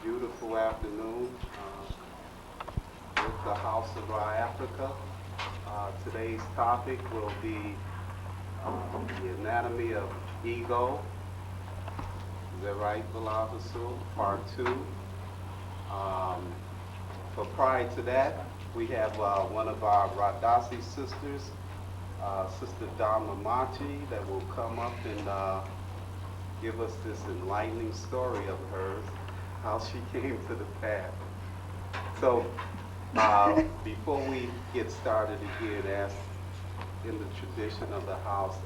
beautiful afternoon with the House of Afrika. Today's topic will be the anatomy of ego. Is that right, Bilal Hasul? Part 2. But prior to that, we have one of our Radasi sisters, Sister Dama Machi, that will come up and give us this enlightening story of hers, how she came to the path. So before we get started again, as in the tradition of the house,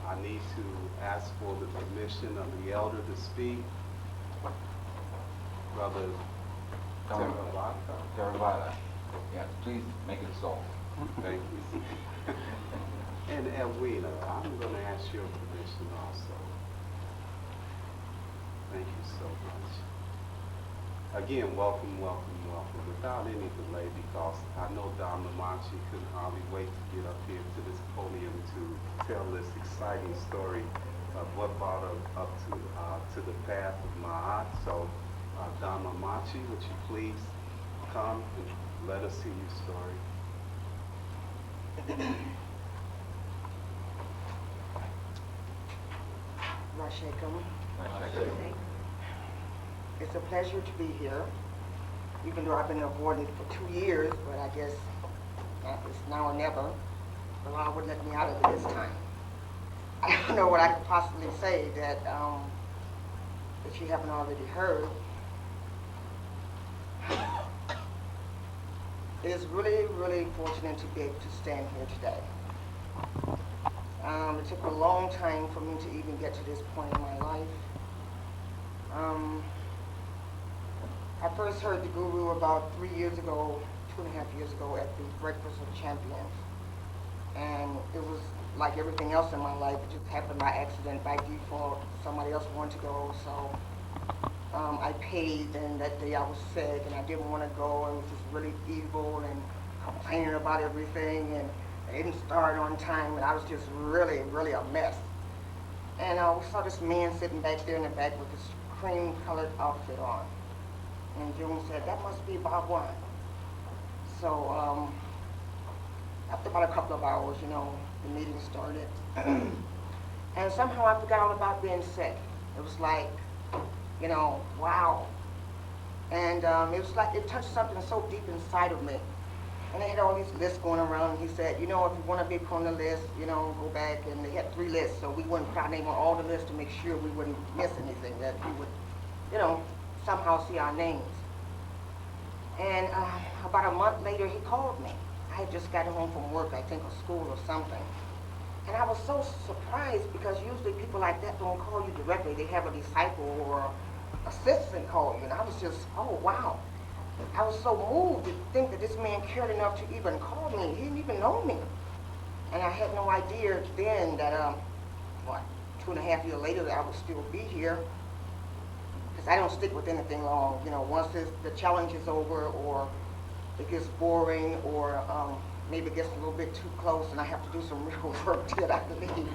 I need to ask for the permission of the elder to speak. Brother Theravada. Yes, please make it so. Thank you. And Edwina, I'm going to ask your permission also. Thank you so much. Again, welcome, welcome, welcome. Without any delay, because I know Dama Machi couldn't hardly wait to get up here to this podium to tell this exciting story of what brought her up to the path of Ma'at. So, Dama Machi, would you please come and let us hear your story? Rashekam. It's a pleasure to be here, even though I've been avoiding it for 2 years, but I guess it's now or never. The law would let me out of it this time. I don't know what I could possibly say that you haven't already heard. It is really, really fortunate to be able to stand here today. It took a long time for me to even get to this point in my life. I first heard the Guru about 3 years ago, 2.5 years ago, at the Breakfast of Champions. And it was like everything else in my life. It just happened by accident, by default. Somebody else wanted to go, so I paid, and that day I was sick, and I didn't want to go, and it was just really evil and complaining about everything, and I didn't start on time, and I was just really, really a mess. And we saw this man sitting back there in the back with this cream-colored outfit on. And June said, that must be Bhagwan. So after about a couple of hours, the meeting started. And somehow I forgot all about being sick. It was like, wow. And it was like it touched something so deep inside of me. And they had all these lists going around. And he said, if you want to be put on the list, go back. And they had 3 lists, so we wouldn't put our name on all the lists to make sure we wouldn't miss anything, that we would, somehow see our names. And about a month later, he called me. I had just gotten home from work, I think, or school or something. And I was so surprised, because usually people like that don't call you directly. They have a disciple or assistant call you. And I was just, oh, wow. I was so moved to think that this man cared enough to even call me. He didn't even know me. And I had no idea then that, 2.5 years later, that I would still be here. Because I don't stick with anything long. Once the challenge is over, or it gets boring, or maybe it gets a little bit too close and I have to do some real work to get out of leave.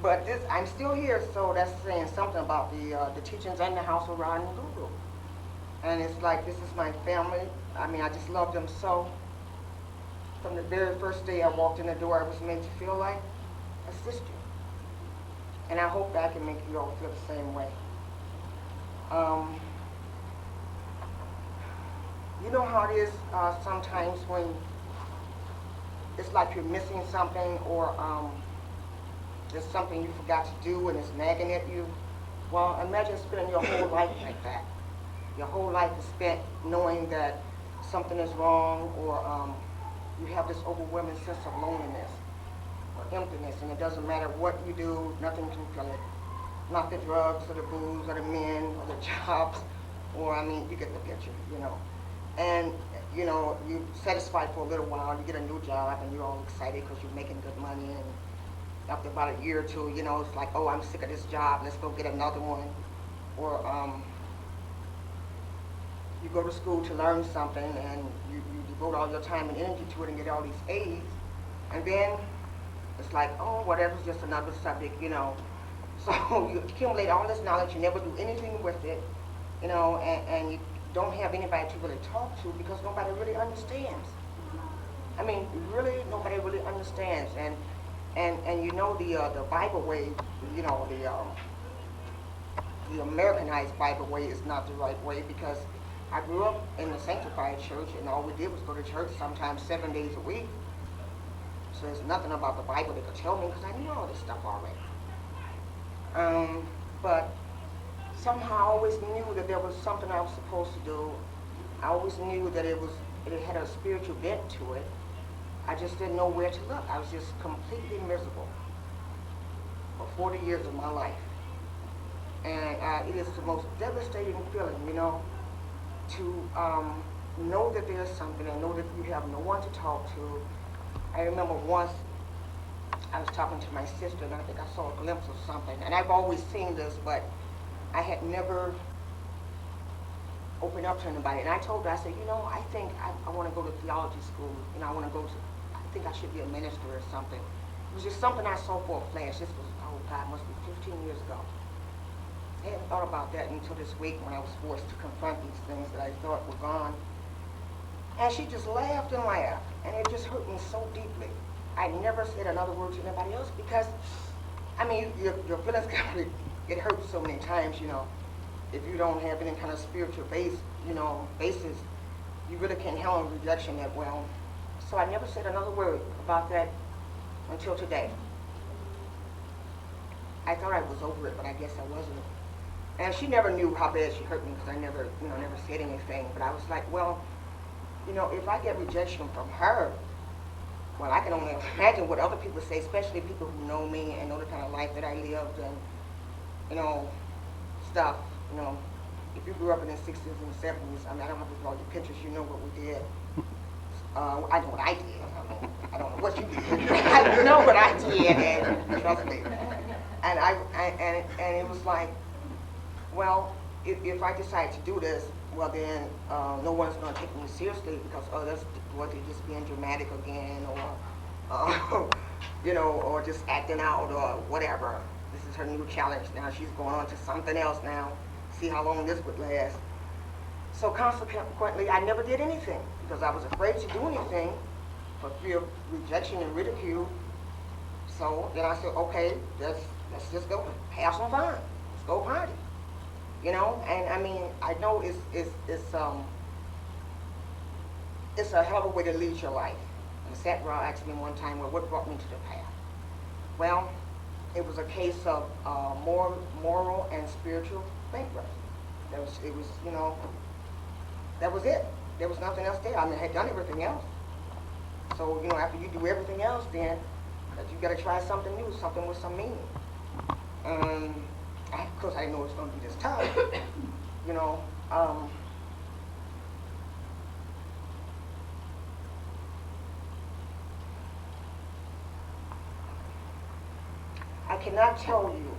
But I'm still here, so that's saying something about the teachings and the house of Ra and the Guru. And it's like, this is my family. I mean, I just love them so. From the very first day I walked in the door, I was made to feel like a sister. And I hope that I can make you all feel the same way. You know how it is sometimes when it's like you're missing something, or there's something you forgot to do and it's nagging at you? Well, imagine spending your whole life like that. Your whole life is spent knowing that something is wrong, or you have this overwhelming sense of loneliness or emptiness, and it doesn't matter what you do, nothing can fill it. Not the drugs or the booze or the men or the jobs, or you get the picture, And, you're satisfied for a little while, you get a new job and you're all excited because you're making good money, and after about a year or two, it's like, oh, I'm sick of this job, let's go get another one. Or you go to school to learn something, and you devote all your time and energy to it and get all these A's, and then it's like, oh, whatever's just another subject, So you accumulate all this knowledge, you never do anything with it, you know, and you don't have anybody to really talk to because nobody really understands. I mean, really, nobody really understands. And you know, the Bible way, you know, the Americanized Bible way is not the right way because I grew up in the sanctified church and all we did was go to church sometimes 7 days a week. So there's nothing about the Bible that could tell me because I knew all this stuff already. But somehow I always knew that there was something I was supposed to do. I always knew that it had a spiritual bent to it. I just didn't know where to look. I was just completely miserable for 40 years of my life. And it is the most devastating feeling, you know, to know that there's something and know that you have no one to talk to. I remember once I was talking to my sister and I think I saw a glimpse of something. And I've always seen this, but I had never opened up to anybody. And I told her, I said, you know, I think I want to go to theology school. You know, I think I should be a minister or something. It was just something I saw for a flash. This was, oh God, must be 15 years ago. I hadn't thought about that until this week when I was forced to confront these things that I thought were gone. And she just laughed and laughed, and it just hurt me so deeply. I never said another word to anybody else because, I mean, your feelings can it hurts so many times, you know. If you don't have any kind of spiritual basis, you really can't handle rejection that well. So I never said another word about that until today. I thought I was over it, but I guess I wasn't. And she never knew how bad she hurt me because I never said anything. But I was like, well, you know, if I get rejection from her, well, I can only imagine what other people say, especially people who know me and know the kind of life that I lived and, you know, stuff. You know, if you grew up in the 60s and 70s, I mean, I don't have to draw your pictures, you know what we did. I know what I did. I mean, I don't know what you did. I know what I did, and trust me. And it was like, well, if I decide to do this, well then no one's going to take me seriously because, oh, that's what they're just being dramatic again, or you know, or just acting out or whatever. This is her new challenge now. She's going on to something else now. See how long this would last. So consequently, I never did anything because I was afraid to do anything for fear of rejection and ridicule. So then I said, okay, let's just go have some fun. Let's go party. You know, and I mean, I know it's a hell of a way to lead your life. And Satwell asked me one time, well, what brought me to the path? Well, it was a case of moral and spiritual bankruptcy. It was, you know, that was it. There was nothing else there. I mean, I had done everything else. So, you know, after you do everything else, then you got to try something new, something with some meaning. Of course, I know it's going to be this tough, you know. I cannot tell you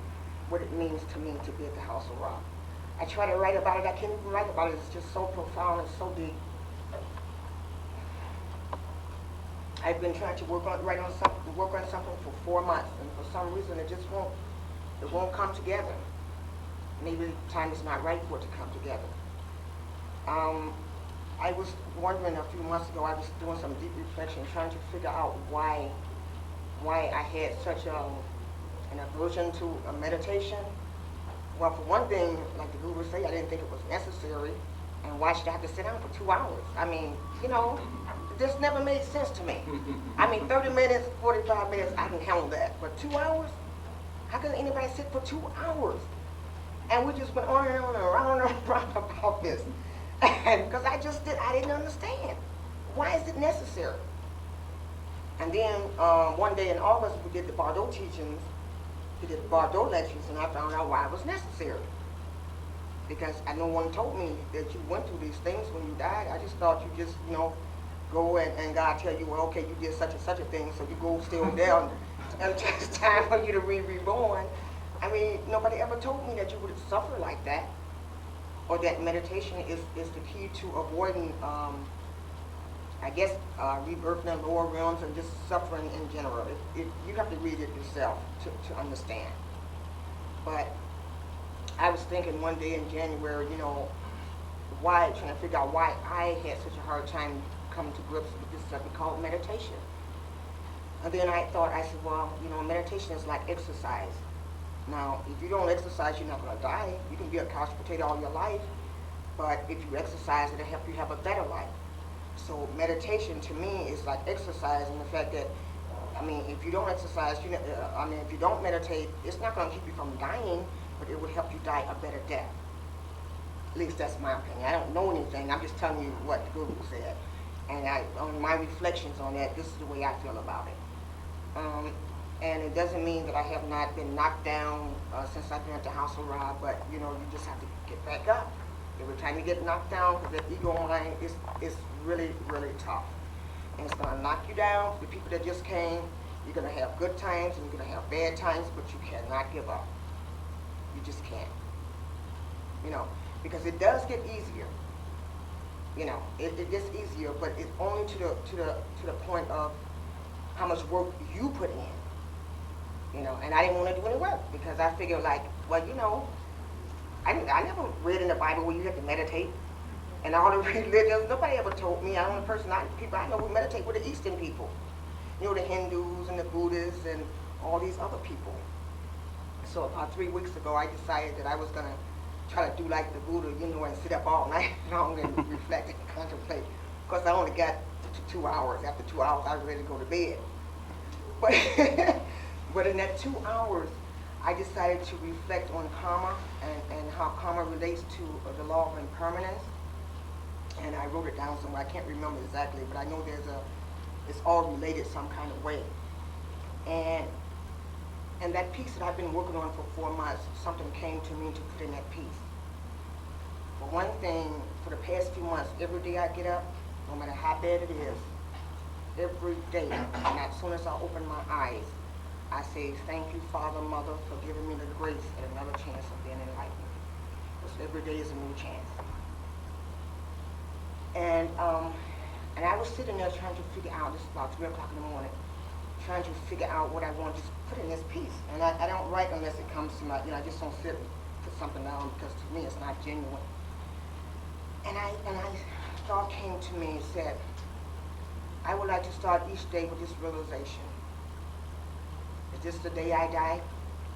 what it means to me to be at the House of Rock. I try to write about it. I can't even write about it. It's just so profound and so deep. I've been trying to work on something for 4 months, and for some reason it won't come together. Maybe the time is not right for it to come together. I was wondering a few months ago, I was doing some deep reflection, trying to figure out why I had such an aversion to a meditation. Well, for one thing, like the guru say, I didn't think it was necessary. And why should I have to sit down for 2 hours? I mean, you know, this never made sense to me. I mean, 30 minutes, 45 minutes, I can handle that. But 2 hours? How can anybody sit for 2 hours? And we just went on and on and around and around about this. Because I didn't understand. Why is it necessary? And then one day in August, we did the Bardo teachings. We did Bardo lectures, and I found out why it was necessary. Because no one told me that you went through these things when you died. I just thought you just, you know, go and God tell you, well, okay, you did such and such a thing, so you go still down until it's time for you to be reborn. I mean, nobody ever told me that you would suffer like that, or that meditation is the key to avoiding, I guess, rebirth in the lower realms and just suffering in general. You have to read it yourself to understand. But I was thinking one day in January, you know, why, trying to figure out why I had such a hard time coming to grips with this stuff called meditation. And then I thought, I said, well, you know, meditation is like exercise. Now, if you don't exercise, you're not going to die. You can be a couch potato all your life, but if you exercise, it'll help you have a better life. So meditation to me is like exercise in the fact that, I mean, if you don't exercise, you know, if you don't meditate, it's not going to keep you from dying, but it will help you die a better death. At least that's my opinion. I don't know anything. I'm just telling you what the Guru said. And on my reflections on that, this is the way I feel about it. And it doesn't mean that I have not been knocked down since I've been at the house of Ra, but you know, you just have to get back up. Every time you get knocked down, because that ego mind is really, really tough. And it's going to knock you down. The people that just came, you're going to have good times and you're going to have bad times, but you cannot give up. You just can't. You know, because it does get easier. You know, it gets easier, but it's only to the point of how much work you put in. You know, and I didn't want to do any work because I figured like, well, you know, I never read in the Bible where you have to meditate. And all the religions, nobody ever told me. I'm the only person, people I know who meditate were the Eastern people. You know, the Hindus and the Buddhists and all these other people. So about 3 weeks ago, I decided that I was going to try to do like the Buddha, you know, and sit up all night long and reflect and contemplate. Because I only got 2 hours. After 2 hours, I was ready to go to bed. But, but in that 2 hours, I decided to reflect on karma and how karma relates to the law of impermanence. And I wrote it down somewhere. I can't remember exactly, but I know it's all related some kind of way. And that piece that I've been working on for 4 months, something came to me to put in that piece. For one thing, for the past few months, every day I get up, no matter how bad it is, every day, and as soon as I open my eyes, I say, thank you, Father, Mother, for giving me the grace and another chance of being enlightened. Because every day is a new chance. And I was sitting there trying to figure out, this is about 3 o'clock in the morning, trying to figure out what I want to put in this piece. And I don't write unless it comes to my, you know, I just don't sit and put something down because to me it's not genuine. And thought came to me and said, I would like to start each day with this realization. Is this the day I die?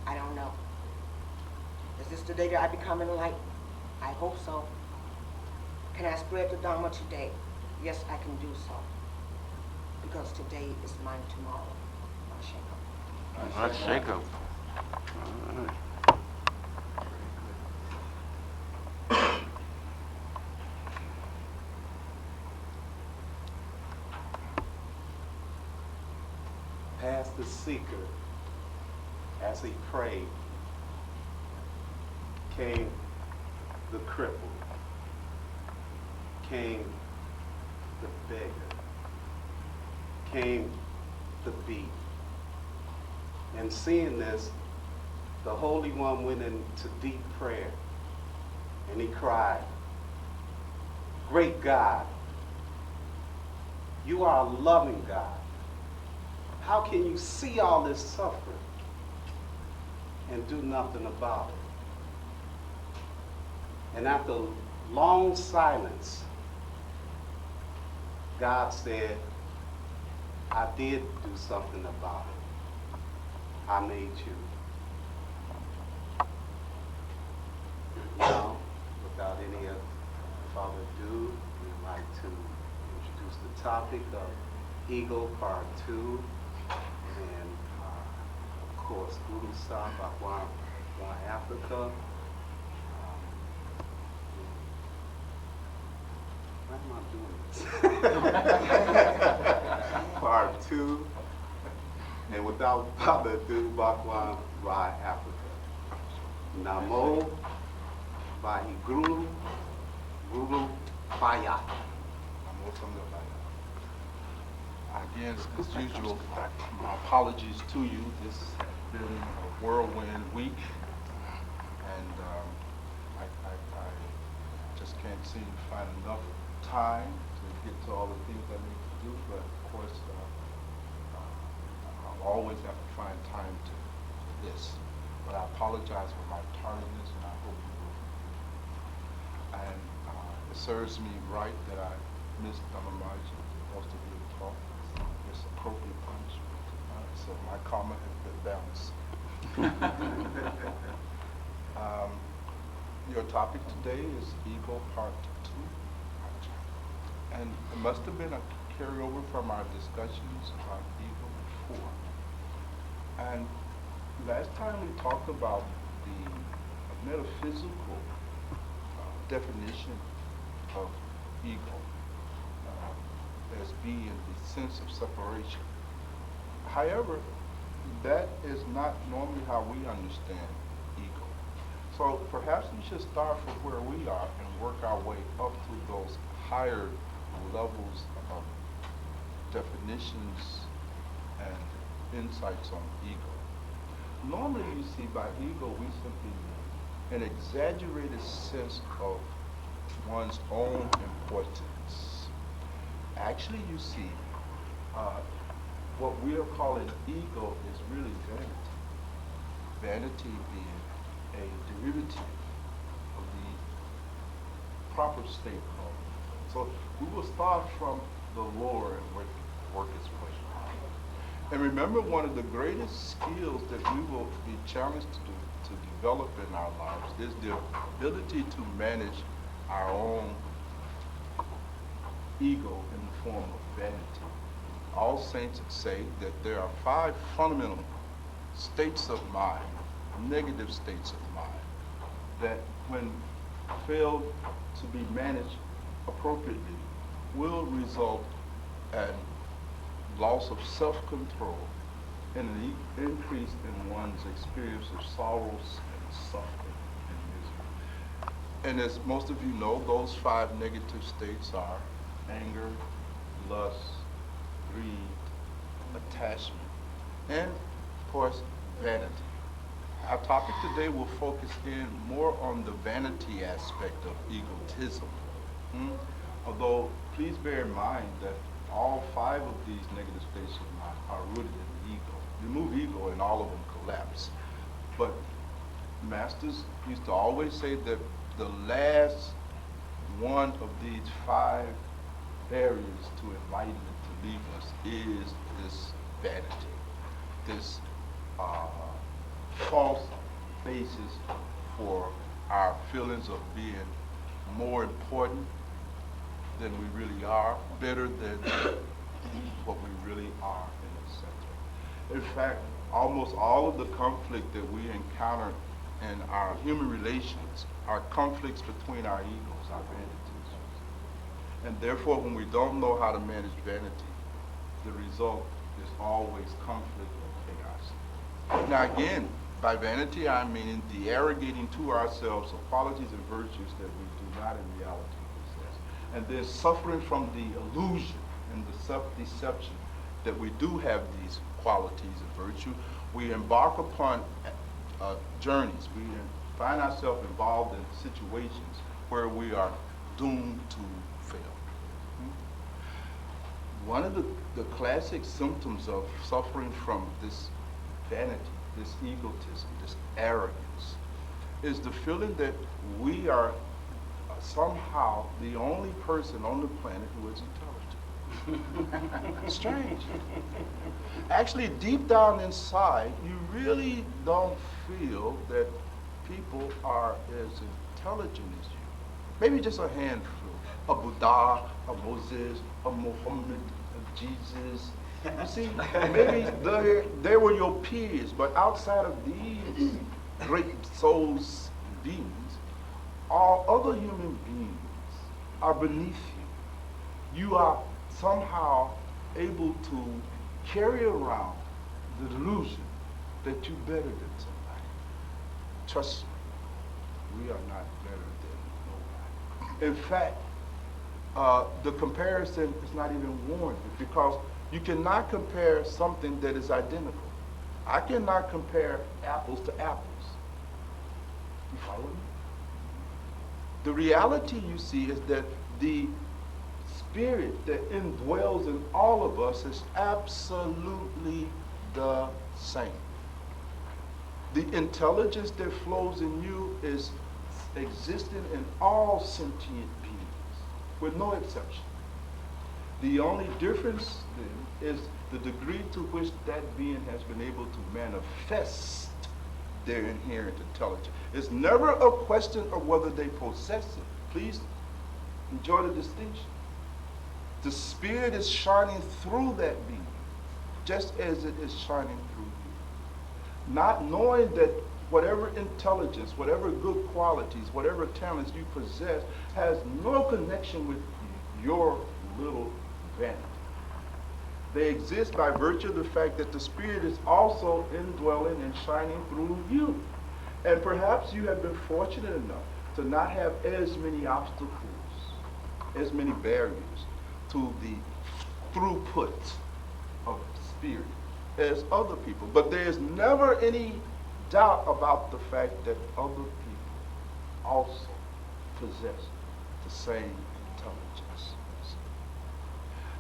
I don't know. Is this the day that I become enlightened? I hope so. Can I spread the Dharma today? Yes, I can do so. Because today is mine tomorrow. Let's shake up. Past the seeker, as he prayed, came the crippled, came the beggar, came the beat. And seeing this, the Holy One went into deep prayer and he cried, great God, you are a loving God. How can you see all this suffering and do nothing about it? And after long silence, God said, I did do something about it. I made you. Now, without any further ado, we'd like to introduce the topic of Ego Part 2. And of course, Guru Sahib, Bhagwan, Afrika. Why am I doing this? Part 2. And without further ado, Bhagwan, Afrika. Namo Vaheguru Guru Paya. Again, as usual, my apologies to you. This has been a whirlwind week, and I just can't seem to find enough time to get to all the things I need to do, but of course, I'll always have to find time to this. but I apologize for my tardiness, and I hope you will forgive me. And it serves me right that I missed Dhammamarji. Most of you have taught it's appropriate punishment. So my karma has been balanced. Your topic today is Ego Part 2. And it must have been a carryover from our discussions about ego before. And last time we talked about the metaphysical definition of ego as being the sense of separation. However, that is not normally how we understand ego. So perhaps we should start from where we are and work our way up to those higher levels of definitions and insights on ego. Normally you see by ego we simply mean an exaggerated sense of one's own importance. Actually you see what we are calling ego is really vanity. Vanity being a derivative of the proper state of. So we will start from the lower and work its way. And remember, one of the greatest skills that we will be challenged to develop in our lives is the ability to manage our own ego in the form of vanity. All saints say that there are 5 fundamental states of mind, negative states of mind, that when failed to be managed appropriately will result in loss of self-control and an increase in one's experience of sorrows and suffering and misery. And as most of you know, those 5 negative states are anger, lust, greed, attachment, and of course, vanity. Our topic today will focus in more on the vanity aspect of egotism. Although, please bear in mind that all 5 of these negative states of mind are rooted in ego. Remove ego and all of them collapse. But masters used to always say that the last one of these 5 barriers to enlightenment to leave us is this vanity, this false basis for our feelings of being more important than we really are, better than what we really are in the center. In fact, almost all of the conflict that we encounter in our human relations are conflicts between our egos, our vanities. And therefore, when we don't know how to manage vanity, the result is always conflict and chaos. Now again, by vanity I mean the arrogating to ourselves of qualities and virtues that we do not in reality possess. And then suffering from the illusion and the self-deception that we do have these qualities and virtue. We embark upon journeys. We find ourselves involved in situations where we are doomed to fail. One of the classic symptoms of suffering from this vanity, this egotism, this arrogance, is the feeling that we are somehow the only person on the planet who is intelligent. Strange. Actually, deep down inside, you really don't feel that people are as intelligent as you. Maybe just a handful. A Buddha, a Moses, a Muhammad, a Jesus. You see, maybe they were your peers, but outside of these great souls and beings, all other human beings are beneath you. You are somehow able to carry around the delusion that you're better than somebody. Trust me, we are not better than nobody. In fact, the comparison is not even warranted because you cannot compare something that is identical. I cannot compare apples to apples. You follow me? The reality you see is that the spirit that indwells in all of us is absolutely the same. The intelligence that flows in you is existing in all sentient beings, with no exception. The only difference then is the degree to which that being has been able to manifest their inherent intelligence. It's never a question of whether they possess it. Please enjoy the distinction. The Spirit is shining through that being, just as it is shining through you. Not knowing that whatever intelligence, whatever good qualities, whatever talents you possess has no connection with your little vanity. They exist by virtue of the fact that the Spirit is also indwelling and shining through you. And perhaps you have been fortunate enough to not have as many obstacles, as many barriers to the throughput of the Spirit as other people. But there is never any doubt about the fact that other people also possess the same intelligence.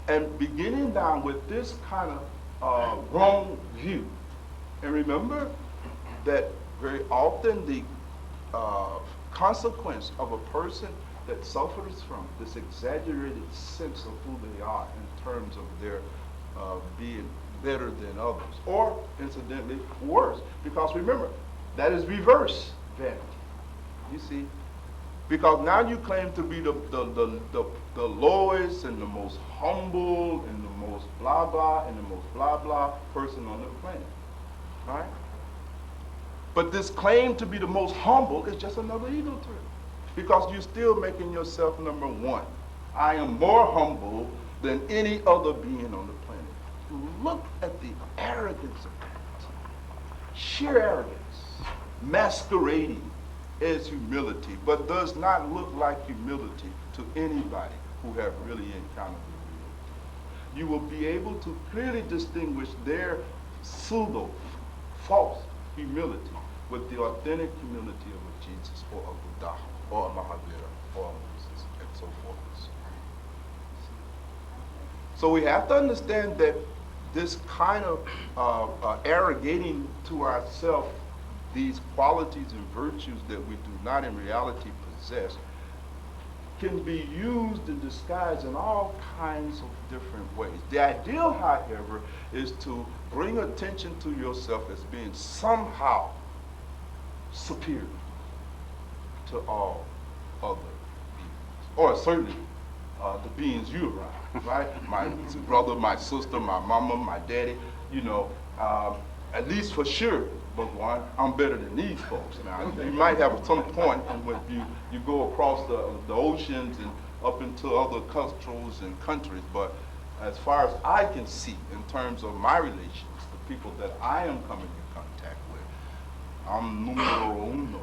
And beginning down with this kind of wrong view, and remember that very often the consequence of a person that suffers from this exaggerated sense of who they are in terms of their being better than others, or incidentally worse, because remember, that is reverse vanity. You see, because now you claim to be the lowest and the most humble and the most blah blah and the most blah blah person on the planet, right? But this claim to be the most humble is just another ego trip, because you're still making yourself number one. I am more humble than any other being on the planet. Look at the arrogance of that. Sheer arrogance, masquerading as humility, but does not look like humility to anybody who have really encountered it. You will be able to clearly distinguish their pseudo, false humility with the authentic humility of a Jesus or a Buddha or a Mahavira or a Moses and so forth. So we have to understand that this kind of arrogating to ourselves these qualities and virtues that we do not in reality possess can be used and disguised in all kinds of different ways. The ideal, however, is to bring attention to yourself as being somehow superior to all other beings, or certainly the beings you around, right? My brother, my sister, my mama, my daddy, you know, at least for sure, Bhagwan, I'm better than these folks. Now, you might have at some point when you go across the oceans and up into other cultures and countries, but as far as I can see, in terms of my relations, the people that I am coming in contact with, I'm numero uno,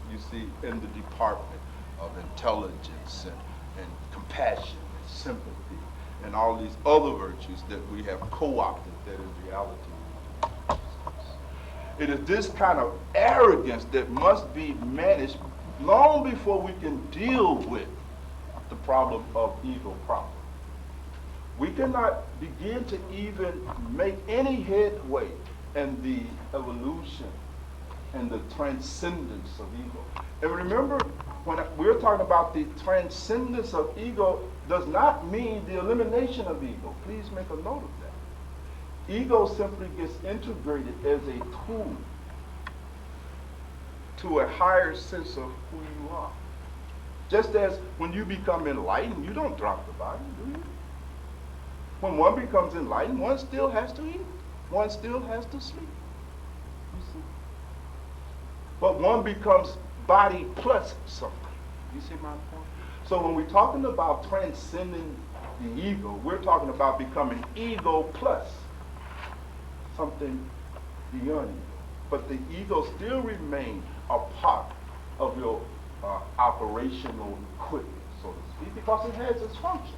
you see, in the department of intelligence and compassion and sympathy and all these other virtues that we have co-opted that in reality. It is this kind of arrogance that must be managed long before we can deal with the problem of ego proper. We cannot begin to even make any headway in the evolution and the transcendence of ego. And remember, when we're talking about the transcendence of ego, does not mean the elimination of ego. Please make a note of that. Ego simply gets integrated as a tool to a higher sense of who you are. Just as when you become enlightened, you don't drop the body, do you? When one becomes enlightened, one still has to eat. One still has to sleep. You see? But one becomes body plus something. You see my point? So when we're talking about transcending the ego, we're talking about becoming ego plus something beyond ego. But the ego still remains a part of your operational equipment, so to speak, because it has its function.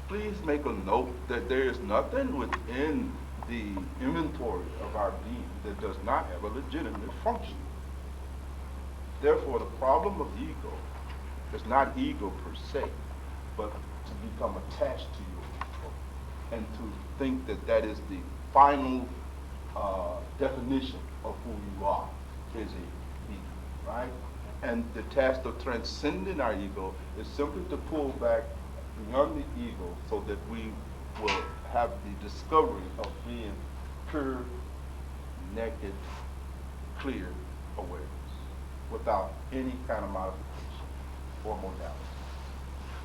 Please make a note that there is nothing within the inventory of our being that does not have a legitimate function. Therefore, the problem of ego is not ego per se, but to become attached to your ego and to think that that is the final definition of who you are is a ego, right? And the task of transcending our ego is simply to pull back beyond the ego so that we will have the discovery of being pure, naked, clear awareness without any kind of modification or modality.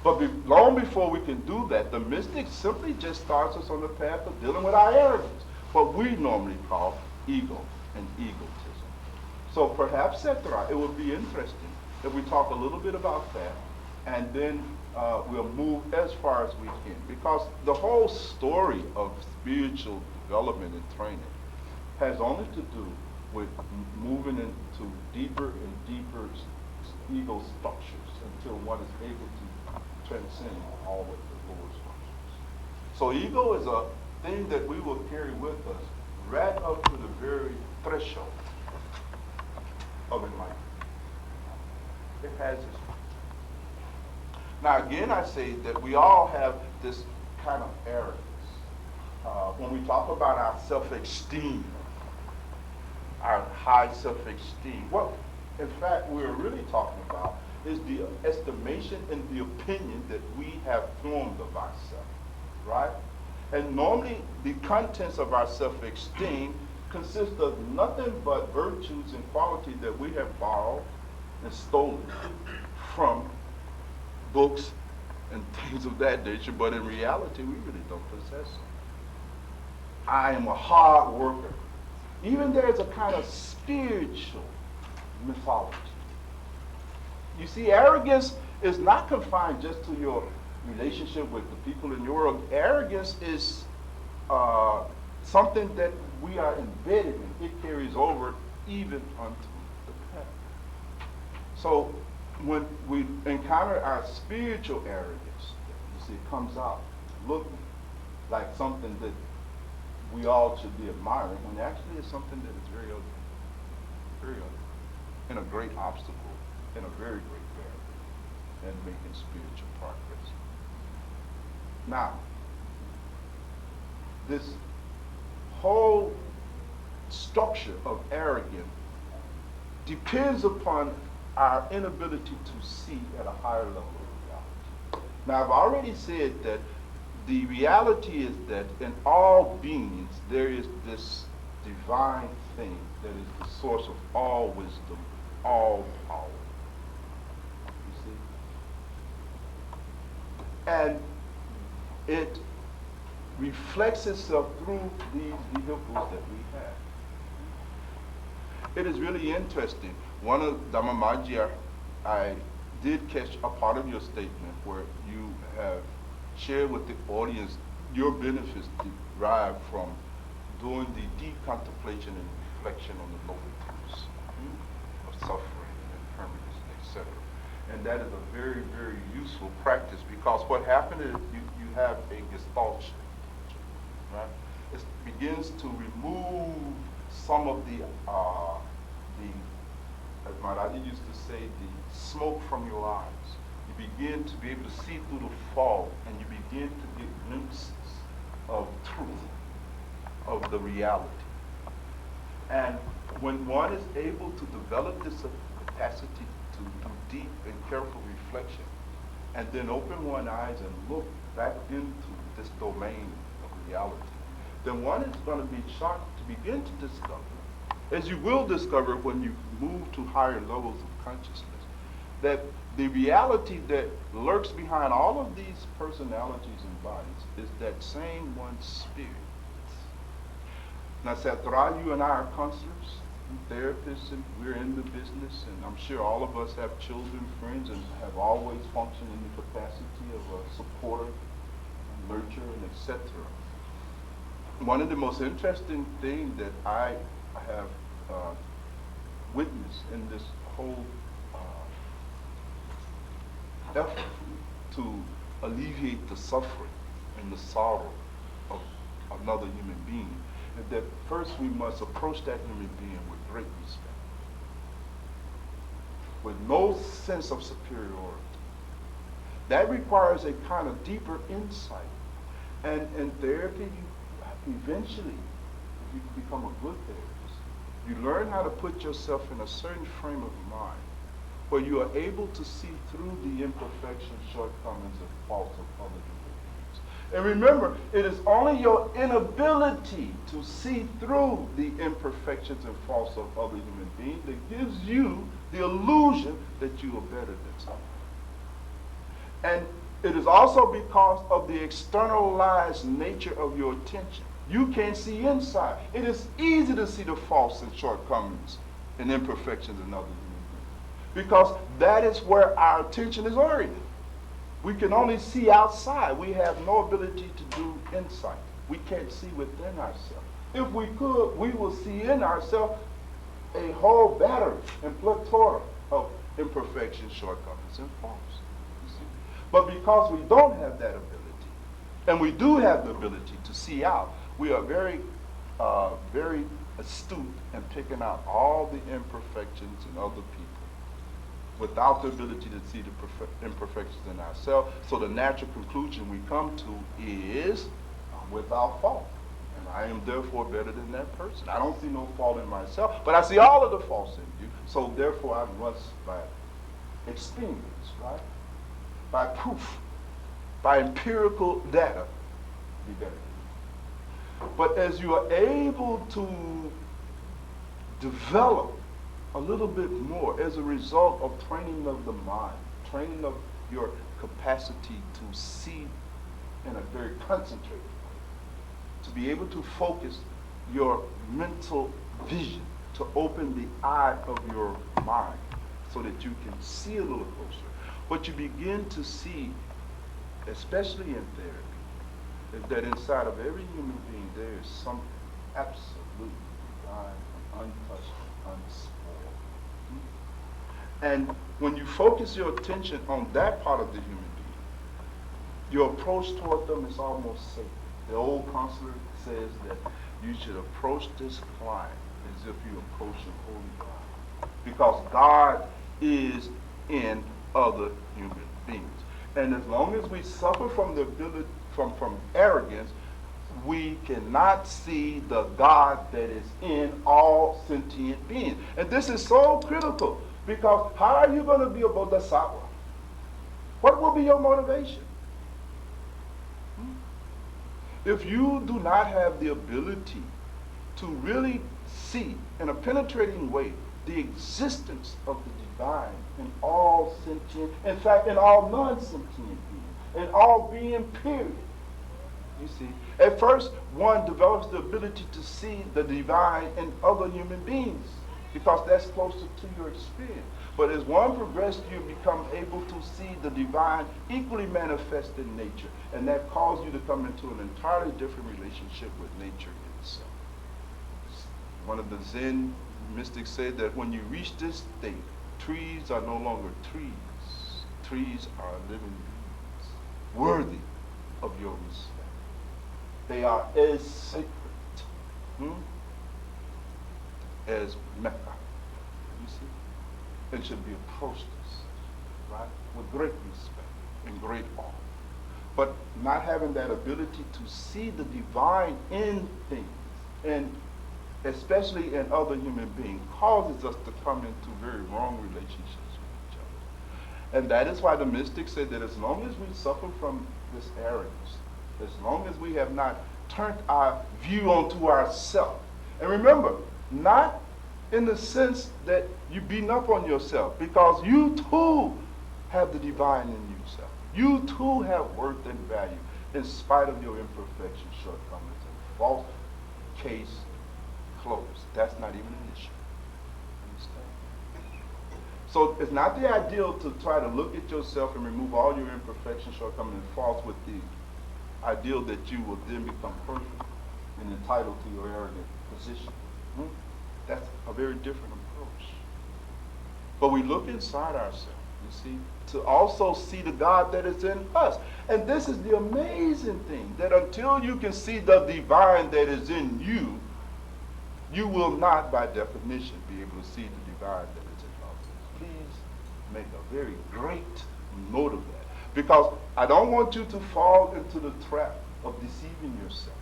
But long before we can do that, the mystic simply just starts us on the path of dealing with our arrogance, what we normally call ego and egotism. So perhaps, Setra, it would be interesting if we talk a little bit about that, and then we'll move as far as we can. Because the whole story of spiritual development and training has only to do with moving into deeper and deeper ego structures until one is able to transcend all of the lower structures. So ego is a thing that we will carry with us right up to the very threshold of enlightenment. It has its. Now again, I say that we all have this kind of arrogance. When we talk about our self-esteem, our high self-esteem, what in fact we're really talking about is the estimation and the opinion that we have formed of ourselves, right? And normally the contents of our self-esteem consist of nothing but virtues and qualities that we have borrowed and stolen from books and things of that nature, but in reality we really don't possess them. I am a hard worker. Even there's a kind of spiritual mythology. You see, arrogance is not confined just to your relationship with the people in your world. Arrogance is something that we are embedded in. It carries over even unto the past. So when we encounter our spiritual arrogance, you see, it comes out looking like something that we all should be admiring, when actually it's something that is very ugly, very ugly, and a great obstacle, and a very great barrier in making spiritual progress. Now, this whole structure of arrogance depends upon our inability to see at a higher level of reality. Now, I've already said that the reality is that in all beings there is this divine thing that is the source of all wisdom, all power. You see? And it reflects itself through these vehicles that we have. It is really interesting. One of Dhamma I did catch a part of your statement where you have shared with the audience your benefits derived from doing the deep contemplation and reflection on the noble truths of suffering and impermanence, etc. And that is a very, very useful practice, because what happens is you have a gestalt shift, right? It begins to remove some of the as Maharaji used to say, the smoke from your eyes. You begin to be able to see through the fog, and you begin to get glimpses of truth, of the reality. And when one is able to develop this capacity to do deep and careful reflection, and then open one's eyes and look back into this domain of reality, then one is going to be shocked to begin to discover, as you will discover when you move to higher levels of consciousness, that the reality that lurks behind all of these personalities and bodies is that same one spirit. Now, Satra, you and I are counselors and therapists, and we're in the business, and I'm sure all of us have children, friends, and have always functioned in the capacity of a supporter, nurturer, and etc. One of the most interesting things that I have witnessed in this whole effort to alleviate the suffering and the sorrow of another human being is that first we must approach that human being with great respect, with no sense of superiority. That requires a kind of deeper insight. And in therapy, you eventually you can become a good therapist. You learn how to put yourself in a certain frame of mind where you are able to see through the imperfections, shortcomings, and faults of other human beings. And remember, it is only your inability to see through the imperfections and faults of other human beings that gives you the illusion that you are better than someone. And it is also because of the externalized nature of your attention. You can't see inside. It is easy to see the faults and shortcomings and imperfections in other human beings because that is where our attention is oriented. We can only see outside. We have no ability to do insight. We can't see within ourselves. If we could, we will see in ourselves a whole battery and plethora of imperfections, shortcomings, and faults. You see? But because we don't have that ability, and we do have the ability to see out, we are very astute in picking out all the imperfections in other people without the ability to see the imperfections in ourselves. So the natural conclusion we come to is I'm without fault. And I am therefore better than that person. I don't see no fault in myself, but I see all of the faults in you. So therefore I must, by experience, right? By proof, by empirical data, be better. But as you are able to develop a little bit more as a result of training of the mind, training of your capacity to see in a very concentrated way, to be able to focus your mental vision, to open the eye of your mind so that you can see a little closer. What you begin to see, especially in therapy, is that inside of every human being there is something absolutely divine, untouched, unspoiled. And when you focus your attention on that part of the human being, your approach toward them is almost sacred. The old counselor says that you should approach this client as if you approach a holy God, because God is in other human beings. And as long as we suffer from the ability from arrogance, we cannot see the God that is in all sentient beings. And this is so critical, because how are you going to be a bodhisattva? What will be your motivation? If you do not have the ability to really see in a penetrating way the existence of the divine in all sentient, in fact, in all non-sentient beings, in all being, period. You see, at first, one develops the ability to see the divine in other human beings, because that's closer to your experience. But as one progresses, you become able to see the divine equally manifest in nature, and that causes you to come into an entirely different relationship with nature itself. One of the Zen mystics said that when you reach this state, trees are no longer trees. Trees are living beings, worthy of your respect. They are as sacred as Mecca, you see, and should be approached as, right, with great respect and great awe. But not having that ability to see the divine in things, and especially in other human beings, causes us to come into very wrong relationships with each other. And that is why the mystics said that as long as we suffer from this arrogance, as long as we have not turned our view onto ourselves, and remember, not in the sense that you're beating up on yourself, because you too have the divine in yourself. You too have worth and value in spite of your imperfections, shortcomings, and faults. Case closed. That's not even an issue. Understand? So it's not the ideal to try to look at yourself and remove all your imperfections, shortcomings, and faults with the ideal that you will then become perfect and entitled to your arrogant position. That's a very different approach. But we look inside ourselves, you see, to also see the God that is in us. And this is the amazing thing, that until you can see the divine that is in you, you will not, by definition, be able to see the divine that is in others. Please make a very great note of that. Because I don't want you to fall into the trap of deceiving yourself.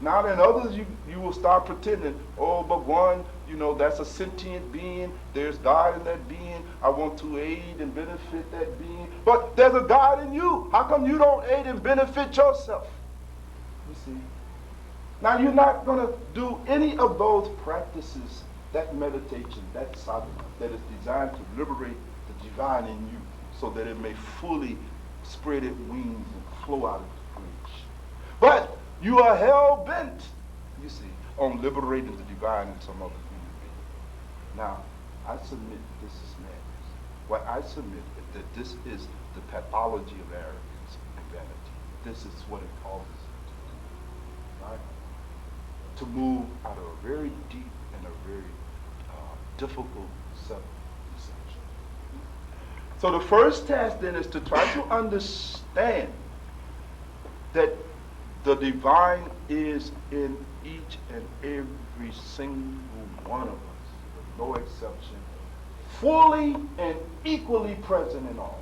Now in others, you will start pretending, oh, Bhagwan, that's a sentient being. There's God in that being. I want to aid and benefit that being. But there's a God in you. How come you don't aid and benefit yourself? You see? Now you're not going to do any of those practices, that meditation, that sadhana, that is designed to liberate the divine in you so that it may fully spread its wings and flow out into creation. But you are hell-bent, you see, on liberating the divine in some other human being. Now, I submit this is madness. What I submit is that this is the pathology of arrogance and vanity. This is what it causes you to do, right? To move out of a very deep and a very difficult self-deception. So the first task then is to try to understand that the divine is in each and every single one of us, with no exception, fully and equally present in all.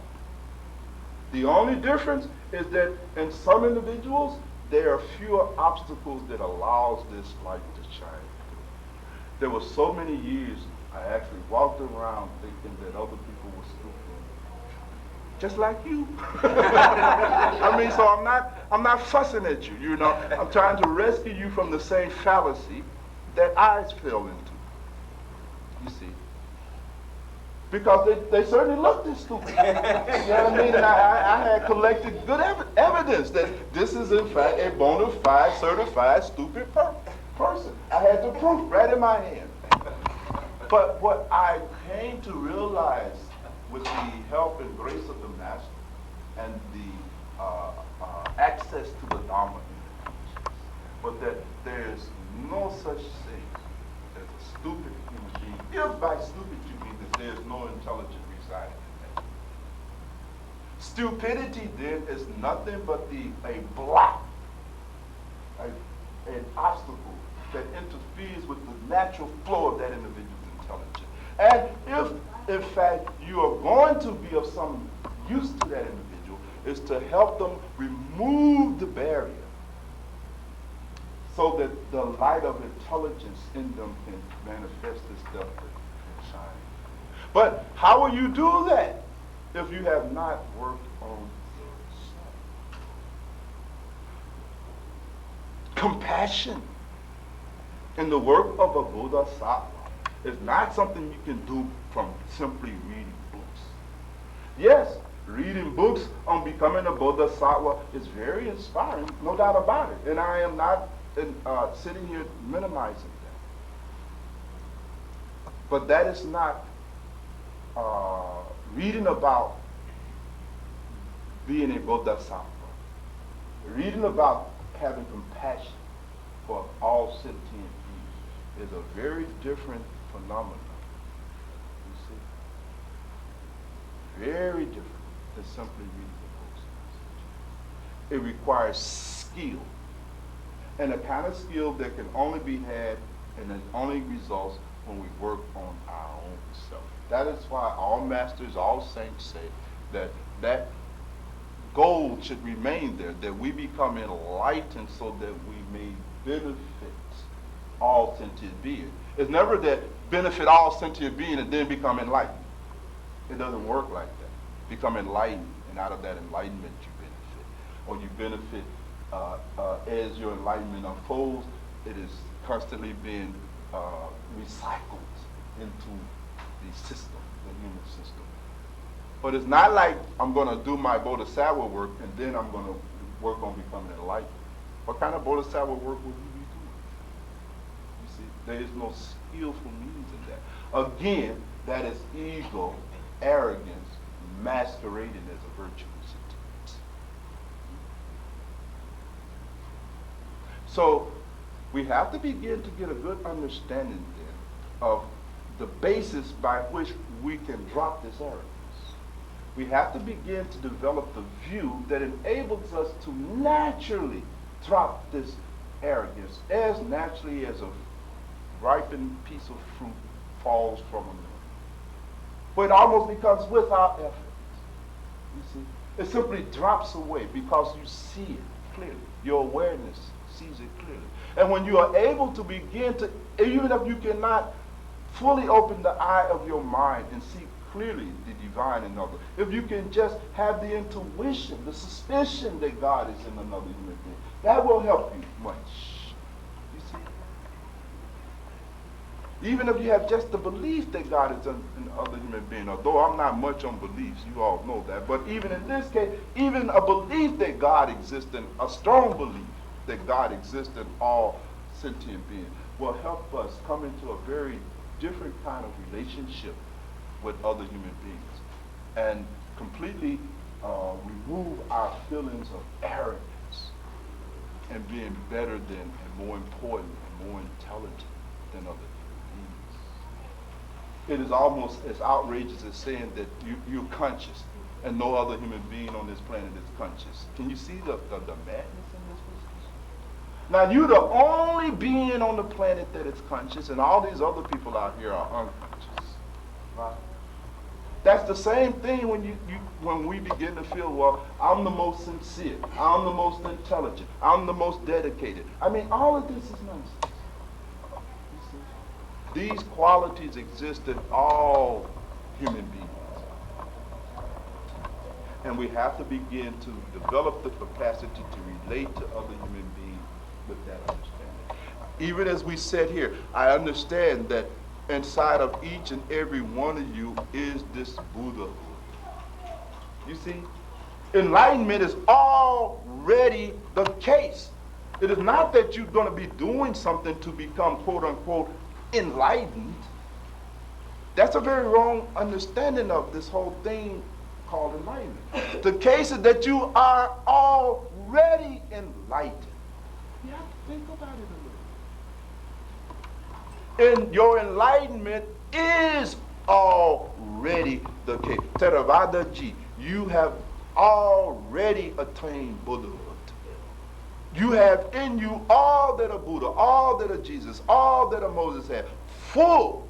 The only difference is that in some individuals, there are fewer obstacles that allows this light to shine through. There were so many years I actually walked around thinking that other people were stupid, just like you. I mean, so I'm not fussing at you. I'm trying to rescue you from the same fallacy that I fell into. You see, because they certainly looked as stupid. You know what I mean? And I had collected good evidence that this is in fact a bona fide, certified stupid person. I had the proof right in my hand. But what I came to realize with the help and grace of the Master and the access to the Dharma in the consciousness was that there is no such thing as a stupid human being. If by stupid you mean that there is no intelligence residing in that. Stupidity then is nothing but a block, an obstacle that interferes with the natural flow of that individual's intelligence. And if, in fact, you are going to be of some use to that individual, is to help them remove the barrier so that the light of intelligence in them can manifest itself and shine. But how will you do that if you have not worked on yourself? Compassion in the work of a bodhisattva is not something you can do from simply reading books. Yes, reading books on becoming a bodhisattva is very inspiring, no doubt about it. And I am not sitting here minimizing that. But that is not reading about being a bodhisattva. Reading about having compassion for all sentient beings is a very different phenomenon. You see? Very different than simply reading the books. It requires skill. And a kind of skill that can only be had and it only results when we work on our own self. That is why all masters, all saints say that goal should remain there, that we become enlightened so that we may benefit all sentient beings. It's never that benefit all sentient beings and then become enlightened. It doesn't work like that. Become enlightened, and out of that enlightenment you benefit. Or you benefit as your enlightenment unfolds, it is constantly being recycled into the system, the human system. But it's not like I'm going to do my bodhisattva work and then I'm going to work on becoming enlightened. What kind of bodhisattva work would you be doing? You see, there is no skillful means in that. Again, that is ego, arrogance, masquerading as a virtuous intent. So we have to begin to get a good understanding then of the basis by which we can drop this arrogance. We have to begin to develop the view that enables us to naturally drop this arrogance as naturally as a ripened piece of fruit falls from a limb. But it almost becomes without effort. You see, it simply drops away because you see it clearly. Your awareness sees sees it clearly. And when you are able to begin to, even if you cannot fully open the eye of your mind and see clearly the divine in another, if you can just have the intuition, the suspicion that God is in another human being, that will help you much. You see? Even if you have just the belief that God is in other human being, although I'm not much on beliefs, you all know that, but even in this case, even a belief that God exists in, a strong belief that God exists in all sentient beings will help us come into a very different kind of relationship with other human beings and completely remove our feelings of arrogance and being better than and more important and more intelligent than other human beings. It is almost as outrageous as saying that you're conscious and no other human being on this planet is conscious. Can you see the madness in this business? Now you're the only being on the planet that is conscious, and all these other people out here are unconscious. Right? That's the same thing when when we begin to feel, well, I'm the most sincere, I'm the most intelligent, I'm the most dedicated. I mean, all of this is nonsense. You see? These qualities exist in all human beings. And we have to begin to develop the capacity to relate to other human beings with that understanding. Even as we said here, I understand that inside of each and every one of you is this Buddhahood. You see? Enlightenment is already the case. It is not that you're going to be doing something to become quote unquote enlightened. That's a very wrong understanding of this whole thing called enlightenment. The case is that you are already enlightened. You have to think about it a little. And your enlightenment is already the case. Theravadaji, you have already attained Buddhahood. You have in you all that a Buddha, all that a Jesus, all that a Moses had, fully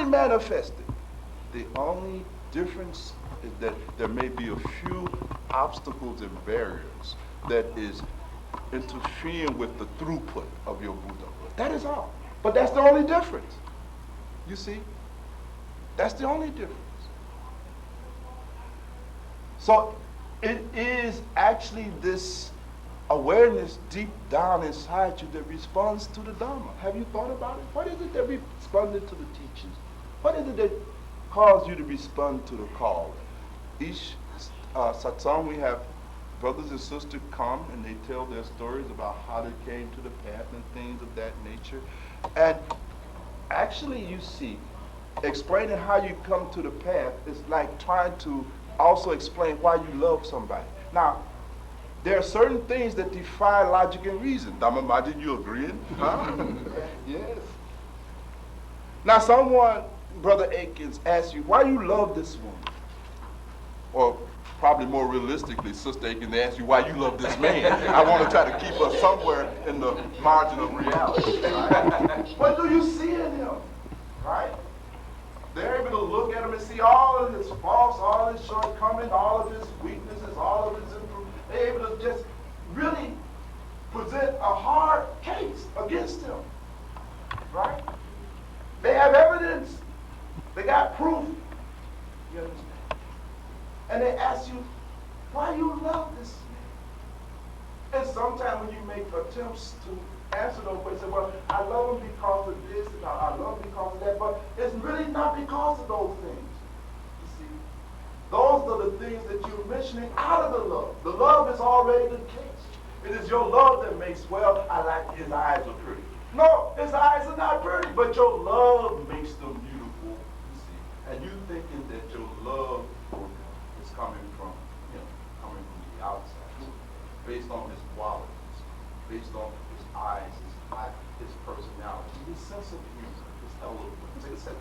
manifested. The only difference is that there may be a few obstacles and barriers that is interfering with the throughput of your Buddhahood. That is all. But that's the only difference. You see? That's the only difference. So it is actually this awareness deep down inside you that responds to the Dharma. Have you thought about it? What is it that responded to the teachings? What is it that caused you to respond to the call? Each satsang we have brothers and sisters come and they tell their stories about how they came to the path and things of that nature. And actually, you see, explaining how you come to the path is like trying to also explain why you love somebody. Now, there are certain things that defy logic and reason. Dhamma Majid, you agreeing? Huh? Yes. Now, someone, Brother Akins, asks you, why you love this woman? Or probably more realistically, Sister Akins asks you, why you love this man? I want to try to keep us somewhere in the margin of reality. Right? What do you see in him? Right? They're able to look at him and see all of his faults, all of his shortcomings, all of his weaknesses, all of his improvements. They're able to just really present a hard case against him. Right? They have evidence. They got proof. You understand? And they ask you, why you love this man? And sometimes when you make attempts to answer those questions, say, well, I love him because of this, and I love him because of that, but it's really not because of those things. You see, those are the things that you're mentioning out of the love. The love is already the case. It is your love that makes, well, I like his eyes are pretty. No, his eyes are not pretty, but your love makes them beautiful, you see. And you thinking that your love is coming from him, coming from the outside, based on his qualities, based on his eyes, his personality, his sense of humor, his eloquence, etc.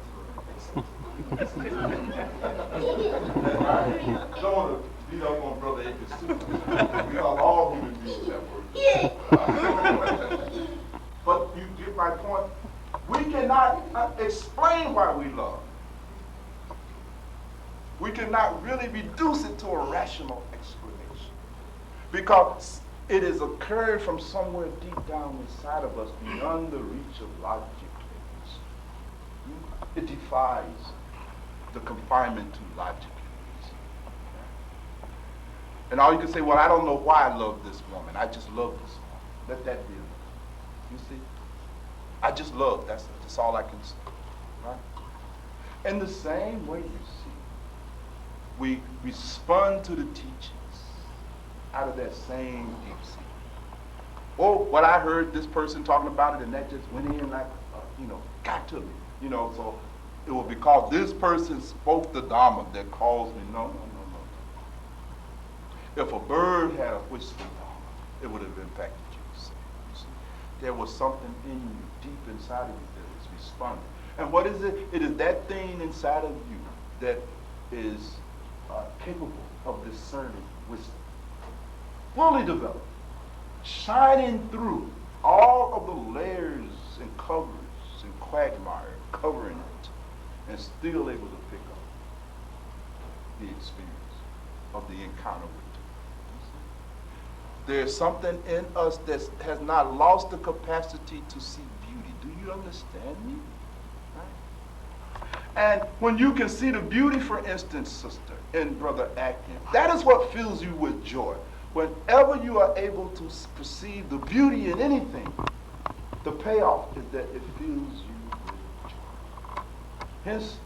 Right? Don't want to beat up on Brother Akins too. Because all human beings have words. But you get my point. We cannot explain why we love. We cannot really reduce it to a rational explanation. Because It is occurring from somewhere deep down inside of us, beyond the reach of logic. It defies the confinement to logic. And all you can say, well, I don't know why I love this woman. I just love this woman. Let that be enough. You see? I just love. That's all I can say. Right? In the same way, you see, we respond to the teachings out of that same deep sea. Oh, what I heard this person talking about it, and that just went in like, got to me. So it will be called, this person spoke the Dharma that calls me. No. If a bird had a whistle Dharma, it would have impacted you. You see? There was something in you, deep inside of you, that is responding. And what is it? It is that thing inside of you that is capable of discerning wisdom. Fully developed, shining through all of the layers and covers and quagmire covering it, and still able to pick up the experience of the encounter with it. There's something in us that has not lost the capacity to see beauty. Do you understand me? Right? And when you can see the beauty, for instance, sister, in Brother Atkins, that is what fills you with joy. Whenever you are able to perceive the beauty in anything, the payoff is that it fills you with joy. Hence,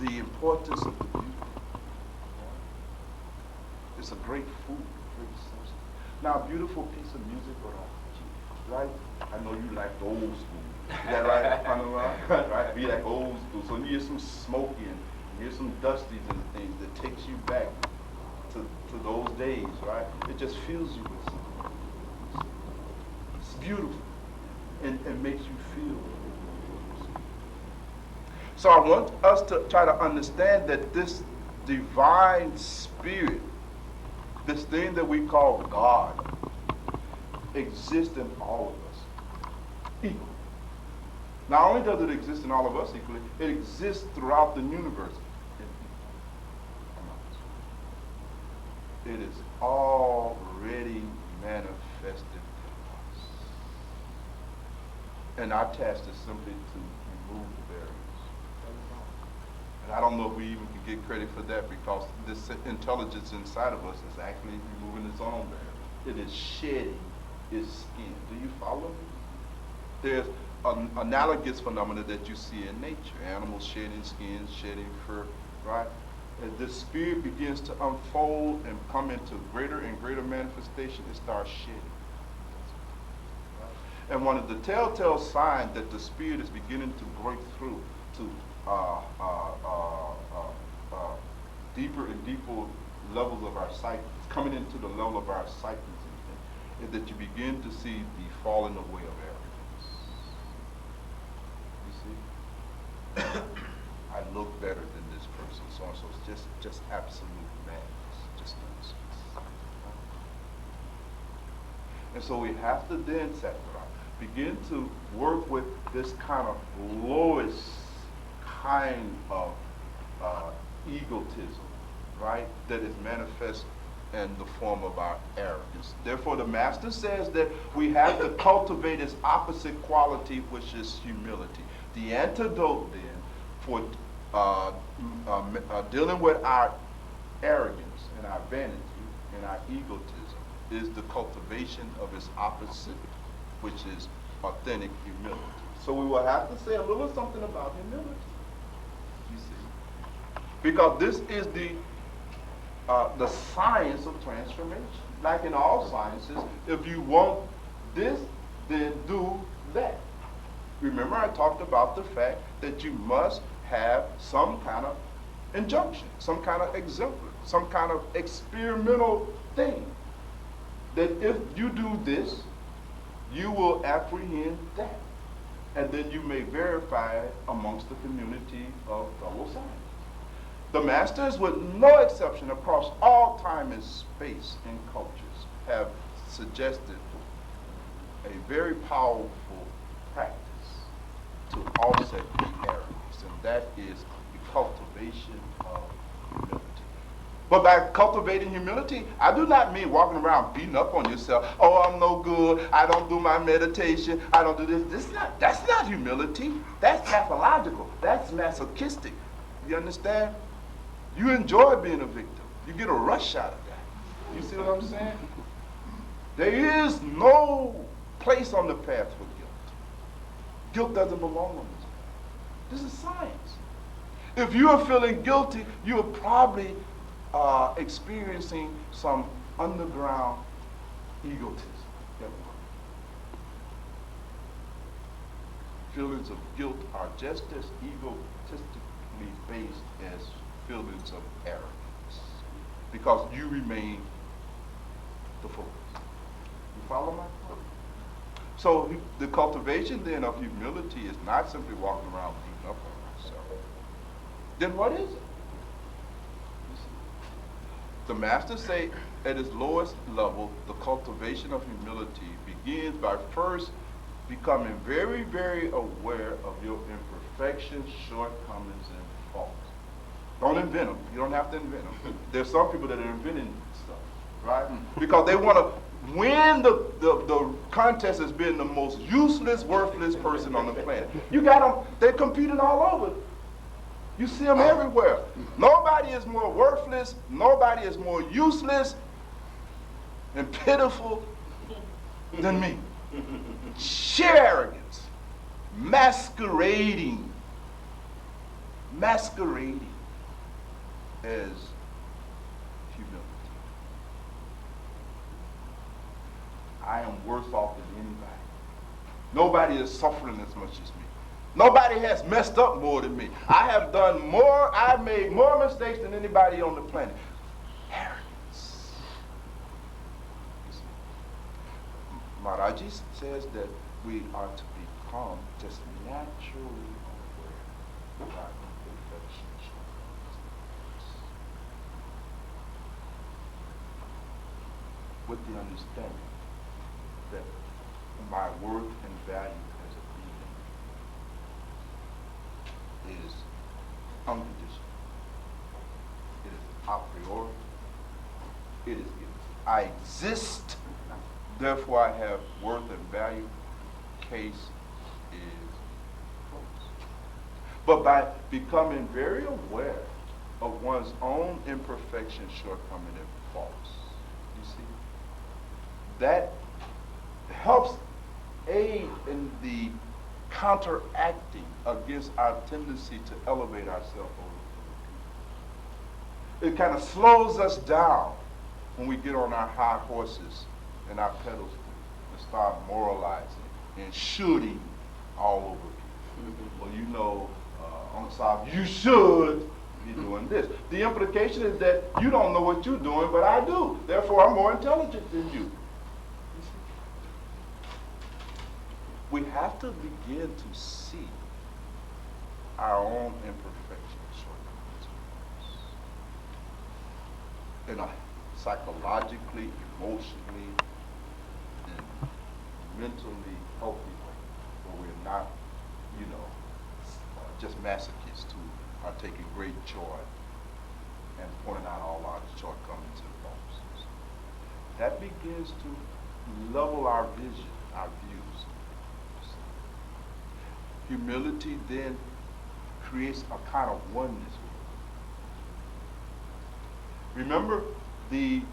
the importance of the beauty. It's a great food, a great substance. Now, a beautiful piece of music, right? I know you like the old school. Is that right? Right? Be like old school. So you hear some smoky and you hear some dusties and things that takes you back to those days, right? It just fills you with something. It's beautiful and makes you feel. So I want us to try to understand that this divine spirit, this thing that we call God, exists in all of us equally. Not only does it exist in all of us equally, it exists throughout the universe. It is already manifested in us. And our task is simply to remove the barriers. And I don't know if we even can get credit for that, because this intelligence inside of us is actually removing its own barriers. It is shedding its skin. Do you follow me? There's an analogous phenomena that you see in nature. Animals shedding skin, shedding fur, right? As the spirit begins to unfold and come into greater and greater manifestation, it starts shedding. And one of the telltale signs that the spirit is beginning to break through to deeper and deeper levels of our psyche, coming into the level of our psyche, is that you begin to see the falling away of arrogance. You see? I look better than this person, so and so. It's just absolute madness, just nonsense. And so we have to then, begin to work with this kind of lowest kind of egotism, right? That is manifest in the form of our arrogance. Therefore, the Master says that we have to cultivate its opposite quality, which is humility. The antidote then for dealing with our arrogance and our vanity and our egotism is the cultivation of its opposite, which is authentic humility. So we will have to say a little something about humility, you see, because this is the science of transformation. Like in all sciences, if you want this, then do that. Remember, I talked about the fact that you must have some kind of injunction, some kind of exemplar, some kind of experimental thing. That if you do this, you will apprehend that. And then you may verify it amongst the community of fellow scientists. The masters, with no exception across all time and space and cultures, have suggested a very powerful practice to offset the arrogance, and that is the cultivation of humility. But by cultivating humility, I do not mean walking around beating up on yourself. Oh, I'm no good. I don't do my meditation. I don't do this. That's not humility. That's pathological. That's masochistic. You understand? You enjoy being a victim. You get a rush out of that. You see what I'm saying? There is no place on the path for guilt. Guilt doesn't belong on this path. This is science. If you are feeling guilty, you are probably experiencing some underground egotism at work. Feelings of guilt are just as egotistically based as feelings of arrogance, because you remain the focus. You follow my point? So the cultivation then of humility is not simply walking around beating up on yourself. Then what is it? The masters say at its lowest level, the cultivation of humility begins by first becoming very, very aware of your imperfections, shortcomings, and faults. Don't invent them. You don't have to invent them. There's some people that are inventing stuff, right? Because they want to win the contest as being the most useless, worthless person on the planet. You got them, they're competing all over. You see them everywhere. Nobody is more worthless, nobody is more useless and pitiful than me. Sheer arrogance, masquerading as humility. I am worse off than anybody. Nobody is suffering as much as me. Nobody has messed up more than me. I have done more, I've made more mistakes than anybody on the planet. Arrogance. Maharaji says that we are to become just naturally aware of our imperfections. With the understanding that my worth and value as a being is unconditional. It is a priori. It is given. I exist, therefore I have worth and value. Case is closed. But by becoming very aware of one's own imperfection, shortcoming, and faults, you see, that helps aid in the counteracting against our tendency to elevate ourselves over the people. It kind of slows us down when we get on our high horses and our pedals and start moralizing and shooting all over people. Well, you know, on the side, you should be doing this. The implication is that you don't know what you're doing, but I do. Therefore, I'm more intelligent than you. We have to begin to see our own imperfections, shortcomings, in a psychologically, emotionally, and mentally healthy way, where we're not, just masochists who are taking great joy and pointing out all our shortcomings and faults. That begins to level our vision, our views. Humility then creates a kind of oneness. Remember, either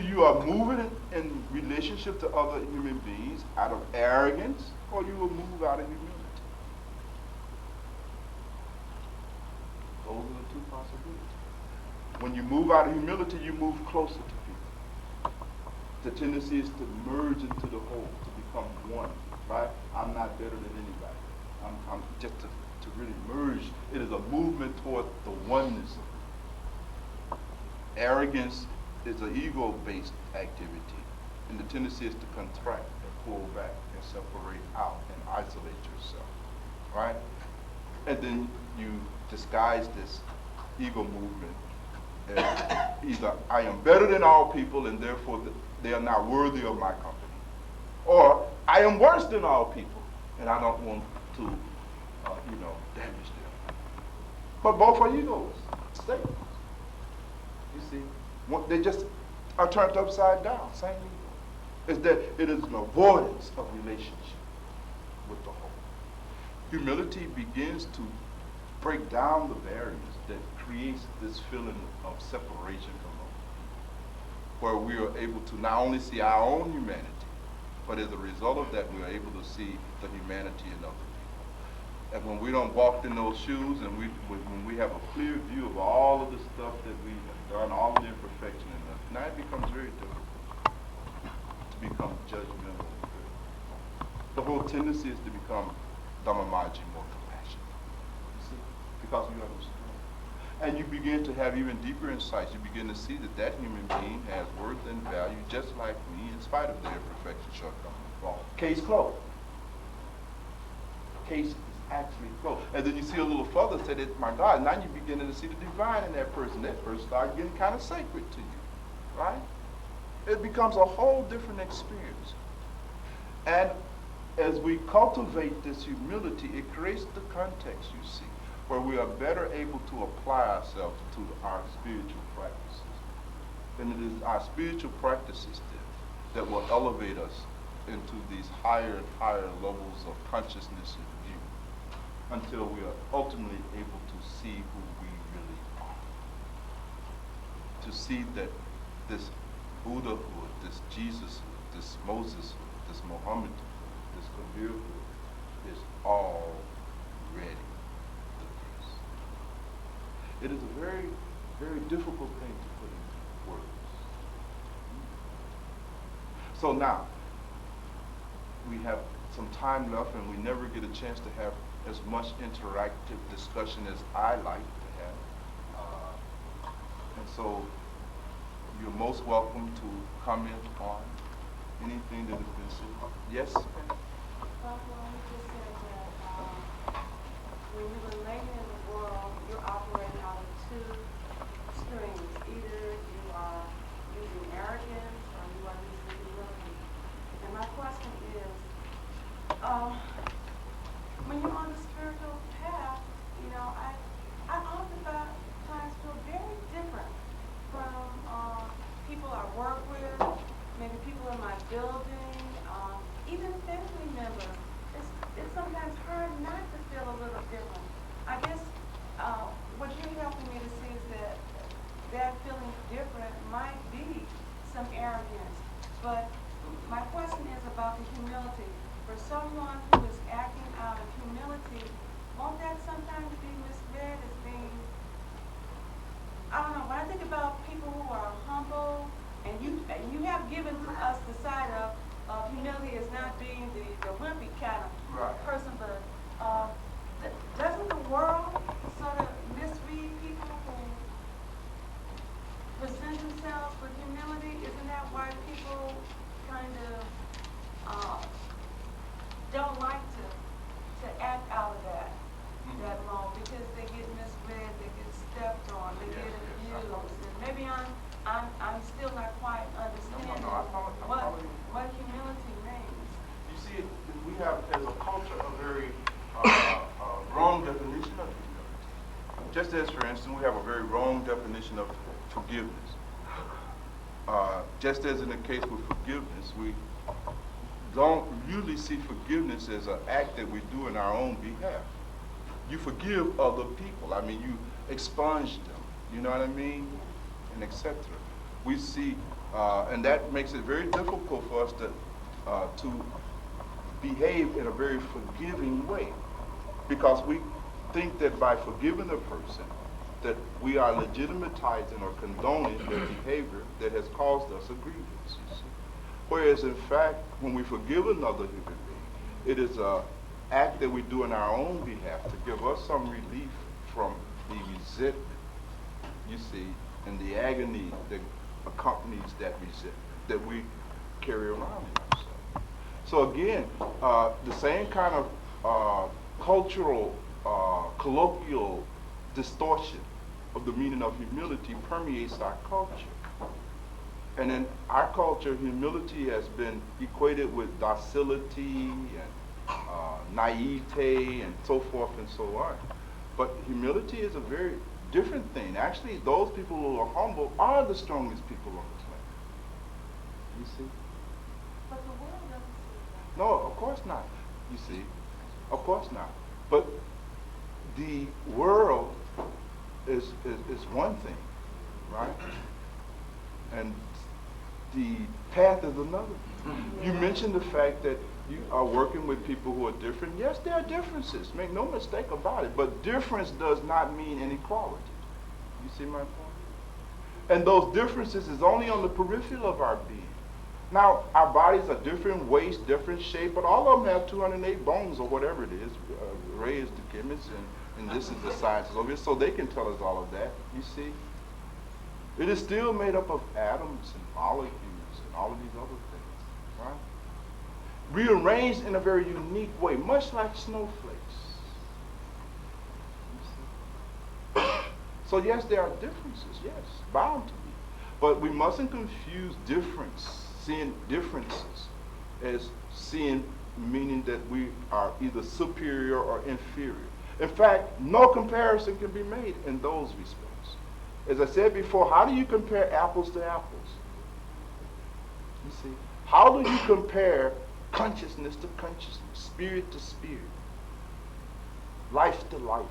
you are moving in relationship to other human beings out of arrogance, or you will move out of humility. Those are the two possibilities. When you move out of humility, you move closer to people. The tendency is to merge into the whole, to become one, right? I'm not better than anybody. I'm just to really merge. It is a movement toward the oneness. Arrogance is an ego-based activity, and the tendency is to contract and pull back and separate out and isolate yourself, right? And then you disguise this ego movement as either I am better than all people and therefore they are not worthy of my company, or I am worse than all people and I don't want to, damage them. But both are egos, statements. see, they just are turned upside down. Same ego. Is that it is an avoidance of relationship with the whole. Humility begins to break down the barriers that creates this feeling of separation from others, where we are able to not only see our own humanity, but as a result of that, we are able to see the humanity in other people. And when we don't walk in those shoes, and when we have a clear view of all of the stuff that we have done, all of the imperfection in us, now it becomes very difficult to become judgmental and critical. The whole tendency is to become Dhammaji, more compassionate. You see? Because you understand. And you begin to have even deeper insights. You begin to see that that human being has worth and value just like me, in spite of their imperfection, shortcoming, and fault. Case closed. Case is actually closed. And then you see a little further, say that, my God, now you're beginning to see the divine in that person. That person starts getting kind of sacred to you, right? It becomes a whole different experience. And as we cultivate this humility, it creates the context, you see, where we are better able to apply ourselves to our spiritual practices. And it is our spiritual practices that will elevate us into these higher and higher levels of consciousness and view until we are ultimately able to see who we really are. To see that this Buddhahood, this Jesushood, this Moseshood, this Mohammedhood, this Kabirhood is already the case. It is a very, very difficult thing to put into words. So now, we have some time left and we never get a chance to have as much interactive discussion as I like to have. And so, you're most welcome to comment on anything that has been said. Yes? Bhagwan, you just said that when you remain in the world, you're operating out of two streams. Either you are using arrogance or you are using humility. And my question is, when you're on the spiritual path, you know, I oftentimes feel very different from people I work with, maybe people in my building, even family members. It's sometimes hard not to feel a little different. I guess what you're helping me to see is that feeling different might be some arrogance. But my question is about the humility. For someone who is acting out of humility, won't that sometimes be misread as being, I don't know, when I think about people who are humble, and you have given us the side of humility as not being the wimpy kind of person, but doesn't the world sort of misread people who present themselves with humility? Isn't that why people kind of don't like to act out of that mode, because they get misread, they get stepped on, they get abused, and maybe I'm still not quite understanding what humility means. You see, we have as a culture a very wrong definition of humility. Just as, for instance, we have a very wrong definition of forgiveness. Just as in the case with forgiveness, we don't usually see forgiveness as an act that we do in our own behalf. You forgive other people. I mean, you expunge them. You know what I mean? And etc. We see, and that makes it very difficult for us to behave in a very forgiving way, because we think that by forgiving a person, that we are legitimatizing or condoning their behavior that has caused us a grievance. You see. Whereas, in fact, when we forgive another human being, it is an act that we do in our own behalf to give us some relief from the resentment, you see, and the agony that accompanies that resentment that we carry around in ourselves. So again, the same kind of cultural, colloquial distortion of the meaning of humility permeates our culture. And in our culture, humility has been equated with docility and naivete and so forth and so on. But humility is a very different thing. Actually, those people who are humble are the strongest people on the planet. You see? But the world doesn't see No, of course not. You see? Of course not. But the world is one thing, right? And the path is another. You mentioned the fact that you are working with people who are different. Yes, there are differences. Make no mistake about it. But difference does not mean inequality. You see my point? And those differences is only on the peripheral of our being. Now, our bodies are different weights, different shape, but all of them have 208 bones or whatever it is. Ray is the chemist, and this is the science of it, so they can tell us all of that, you see. It is still made up of atoms and molecules and all of these other things, right? Rearranged in a very unique way, much like snowflakes. You see? So yes, there are differences, yes, bound to be. But we mustn't confuse seeing differences as seeing meaning that we are either superior or inferior. In fact, no comparison can be made in those respects. As I said before, how do you compare apples to apples? You see, how do you compare consciousness to consciousness, spirit to spirit, life to life,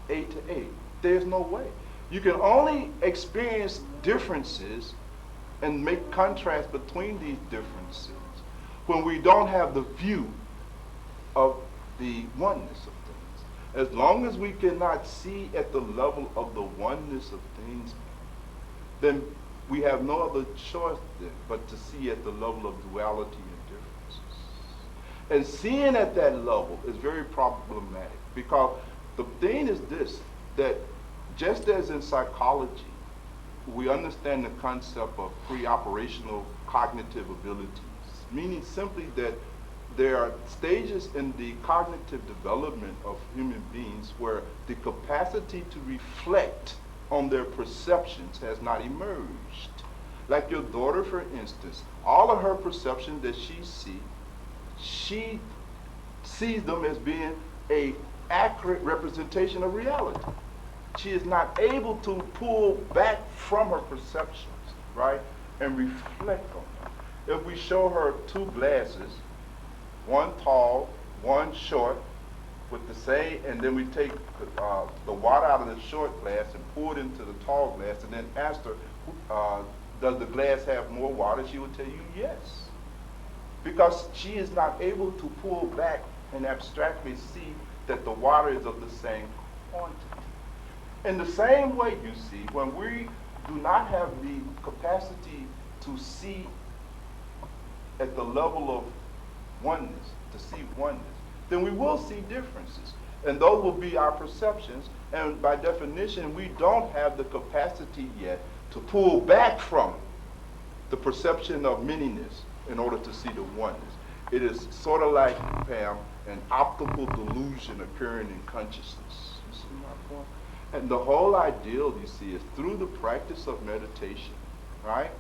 A to A? There's no way. You can only experience differences and make contrast between these differences when we don't have the view of the oneness of things. As long as we cannot see at the level of the oneness of things, then we have no other choice then but to see at the level of duality and differences. And seeing at that level is very problematic, because the thing is this, that just as in psychology, we understand the concept of pre-operational cognitive abilities, meaning simply that there are stages in the cognitive development of human beings where the capacity to reflect on their perceptions has not emerged. Like your daughter, for instance, all of her perceptions that she sees them as being an accurate representation of reality. She is not able to pull back from her perceptions, right, and reflect on them. If we show her two glasses, one tall, one short, with the same, and then we take the water out of the short glass and pour it into the tall glass, and then ask her, does the glass have more water? She will tell you yes. Because she is not able to pull back and abstractly see that the water is of the same quantity. In the same way, you see, when we do not have the capacity to see at the level of oneness, to see oneness, then we will see differences. And those will be our perceptions. And by definition, we don't have the capacity yet to pull back from the perception of manyness in order to see the oneness. It is sort of like, Pam, an optical delusion occurring in consciousness. You see my point? And the whole ideal, you see, is through the practice of meditation, right?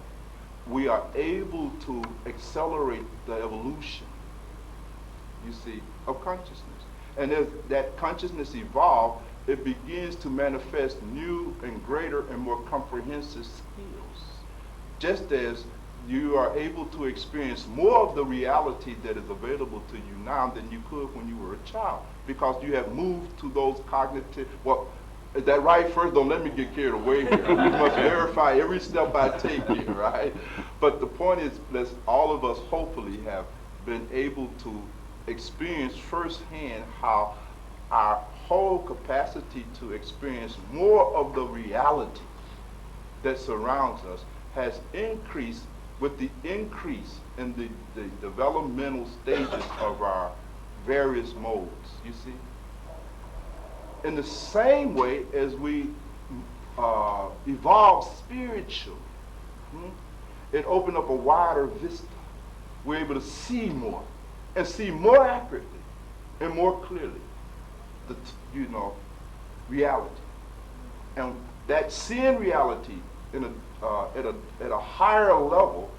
We are able to accelerate the evolution, you see, of consciousness. And as that consciousness evolves, it begins to manifest new and greater and more comprehensive skills. Just as you are able to experience more of the reality that is available to you now than you could when you were a child, because you have moved to those cognitive, well, is that right? First, don't let me get carried away here. We must verify every step I take here, right? But the point is, that all of us hopefully have been able to experience firsthand how our whole capacity to experience more of the reality that surrounds us has increased with the increase in the developmental stages of our various modes, you see? In the same way as we evolve spiritually, it opened up a wider vista. We're able to see more, and see more accurately and more clearly the reality. And that seeing reality at a higher level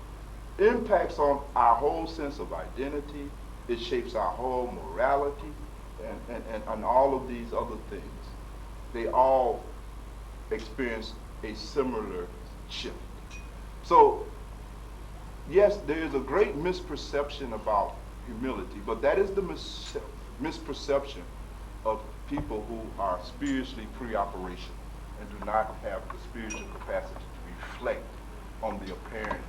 impacts on our whole sense of identity. It shapes our whole morality and all of these other things. they all experience a similar shift. So, yes, there is a great misperception about humility, but that is the misperception of people who are spiritually pre-operational and do not have the spiritual capacity to reflect on the apparent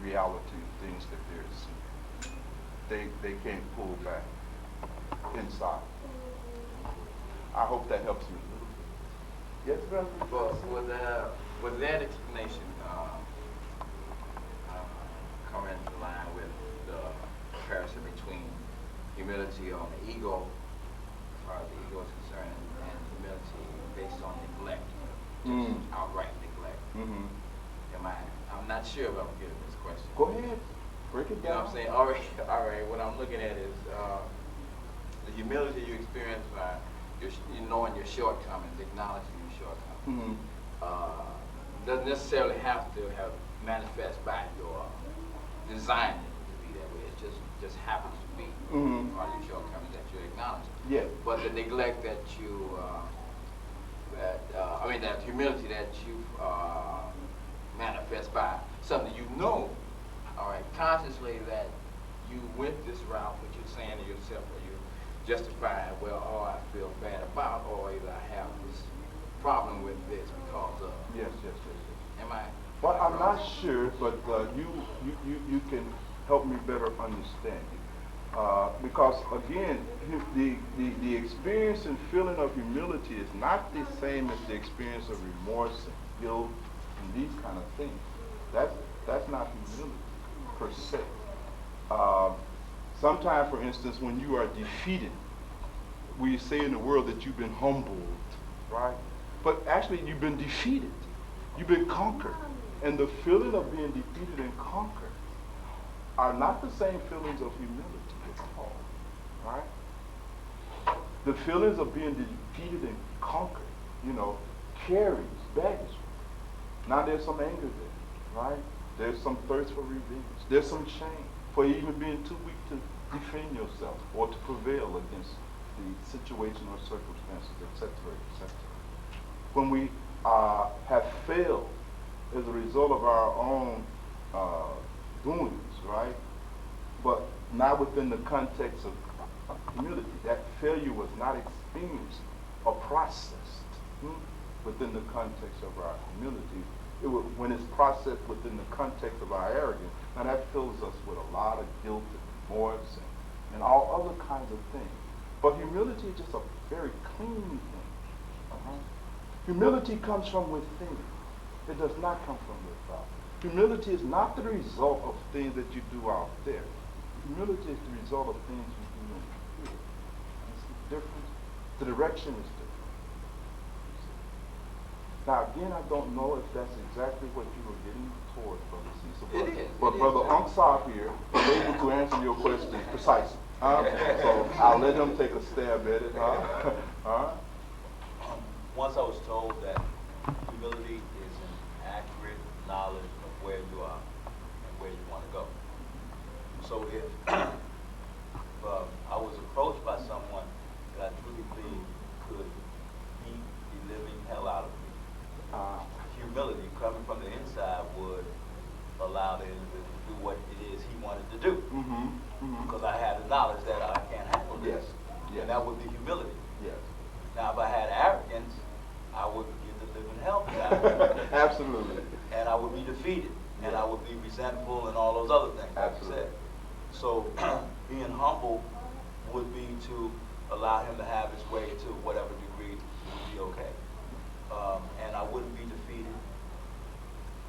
reality of things that they're seeing. They can't pull back inside. I hope that helps you a little bit. Yes, brother? But with that explanation, come into line with the comparison between humility on the ego, as far as the ego is concerned, and humility based on neglect, just outright neglect. I'm not sure if I'm getting this question. Go ahead. Break it You know down. what I'm saying? All right. What I'm looking at is the humility you experience by knowing your shortcomings, acknowledging your shortcomings. Doesn't necessarily have to have manifest by your design to be that way. It just happens to be part of your shortcomings that you acknowledge. Yeah. But the neglect that you, that humility that you manifest by something you know, all right, consciously that you went this route, but you're saying to yourself, or you're justifying, well, I feel bad about, or either I have this problem with this because of. Yes. Am I? Well, I'm not sure, but you can help me better understand it. Because again, the experience and feeling of humility is not the same as the experience of remorse and guilt and these kind of things. That's not humility per se. Sometimes, for instance, when you are defeated, we say in the world that you've been humbled, right? But actually, you've been defeated. You've been conquered. And the feeling of being defeated and conquered are not the same feelings of humility at all, right? The feelings of being defeated and conquered, carries baggage. Now there's some anger there, right? There's some thirst for revenge. There's some shame for even being too weak to defend yourself or to prevail against the situation or circumstances, etc., etc. When we have failed as a result of our own doings, right? But not within the context of humility. That failure was not experienced or processed within the context of our humility. When it's processed within the context of our arrogance, now that fills us with a lot of guilt and remorse and all other kinds of things. But humility is just a very clean thing. Humility comes from within. It does not come from without. Humility is not the result of things that you do out there. Humility is the result of things you do in here. It's different. The direction is different. Now again, I don't know if that's exactly what you were getting towards, Brother Cecil. But Brother Unsar here was able to answer your question precisely. So I'll let him take a stab at it. Once I was told that humility is an accurate knowledge of where you are and where you want to go. So if I was approached by someone that I truly believe could beat the living hell out of me, humility coming from the inside would allow the individual to do what it is he wanted to do. Because I had the knowledge that I can't handle this. And that would be humility. Yes. Now, if I had arrogance, I would get the living hell out of me. Absolutely. And I would be defeated. And I would be resentful and all those other things, like you said. So, being humble would be to allow him to have his way to whatever degree would be okay. And I wouldn't be defeated.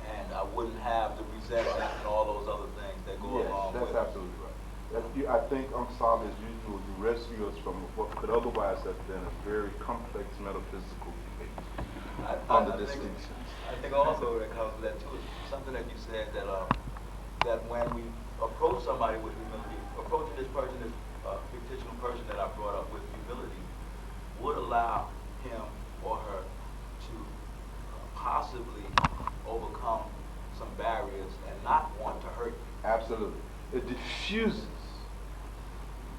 And I wouldn't have the resentment and all those other things that go along with it. That's absolutely right. I think Unsar, as usual, you rescue us from what could otherwise have been a very complex metaphysical debate on the distinctions. I think also that comes with that too, something that you said that when we approach somebody with humility, approaching this person, this fictional person that I brought up with humility, would allow him or her to possibly overcome some barriers and not want to hurt you. Absolutely. It diffuses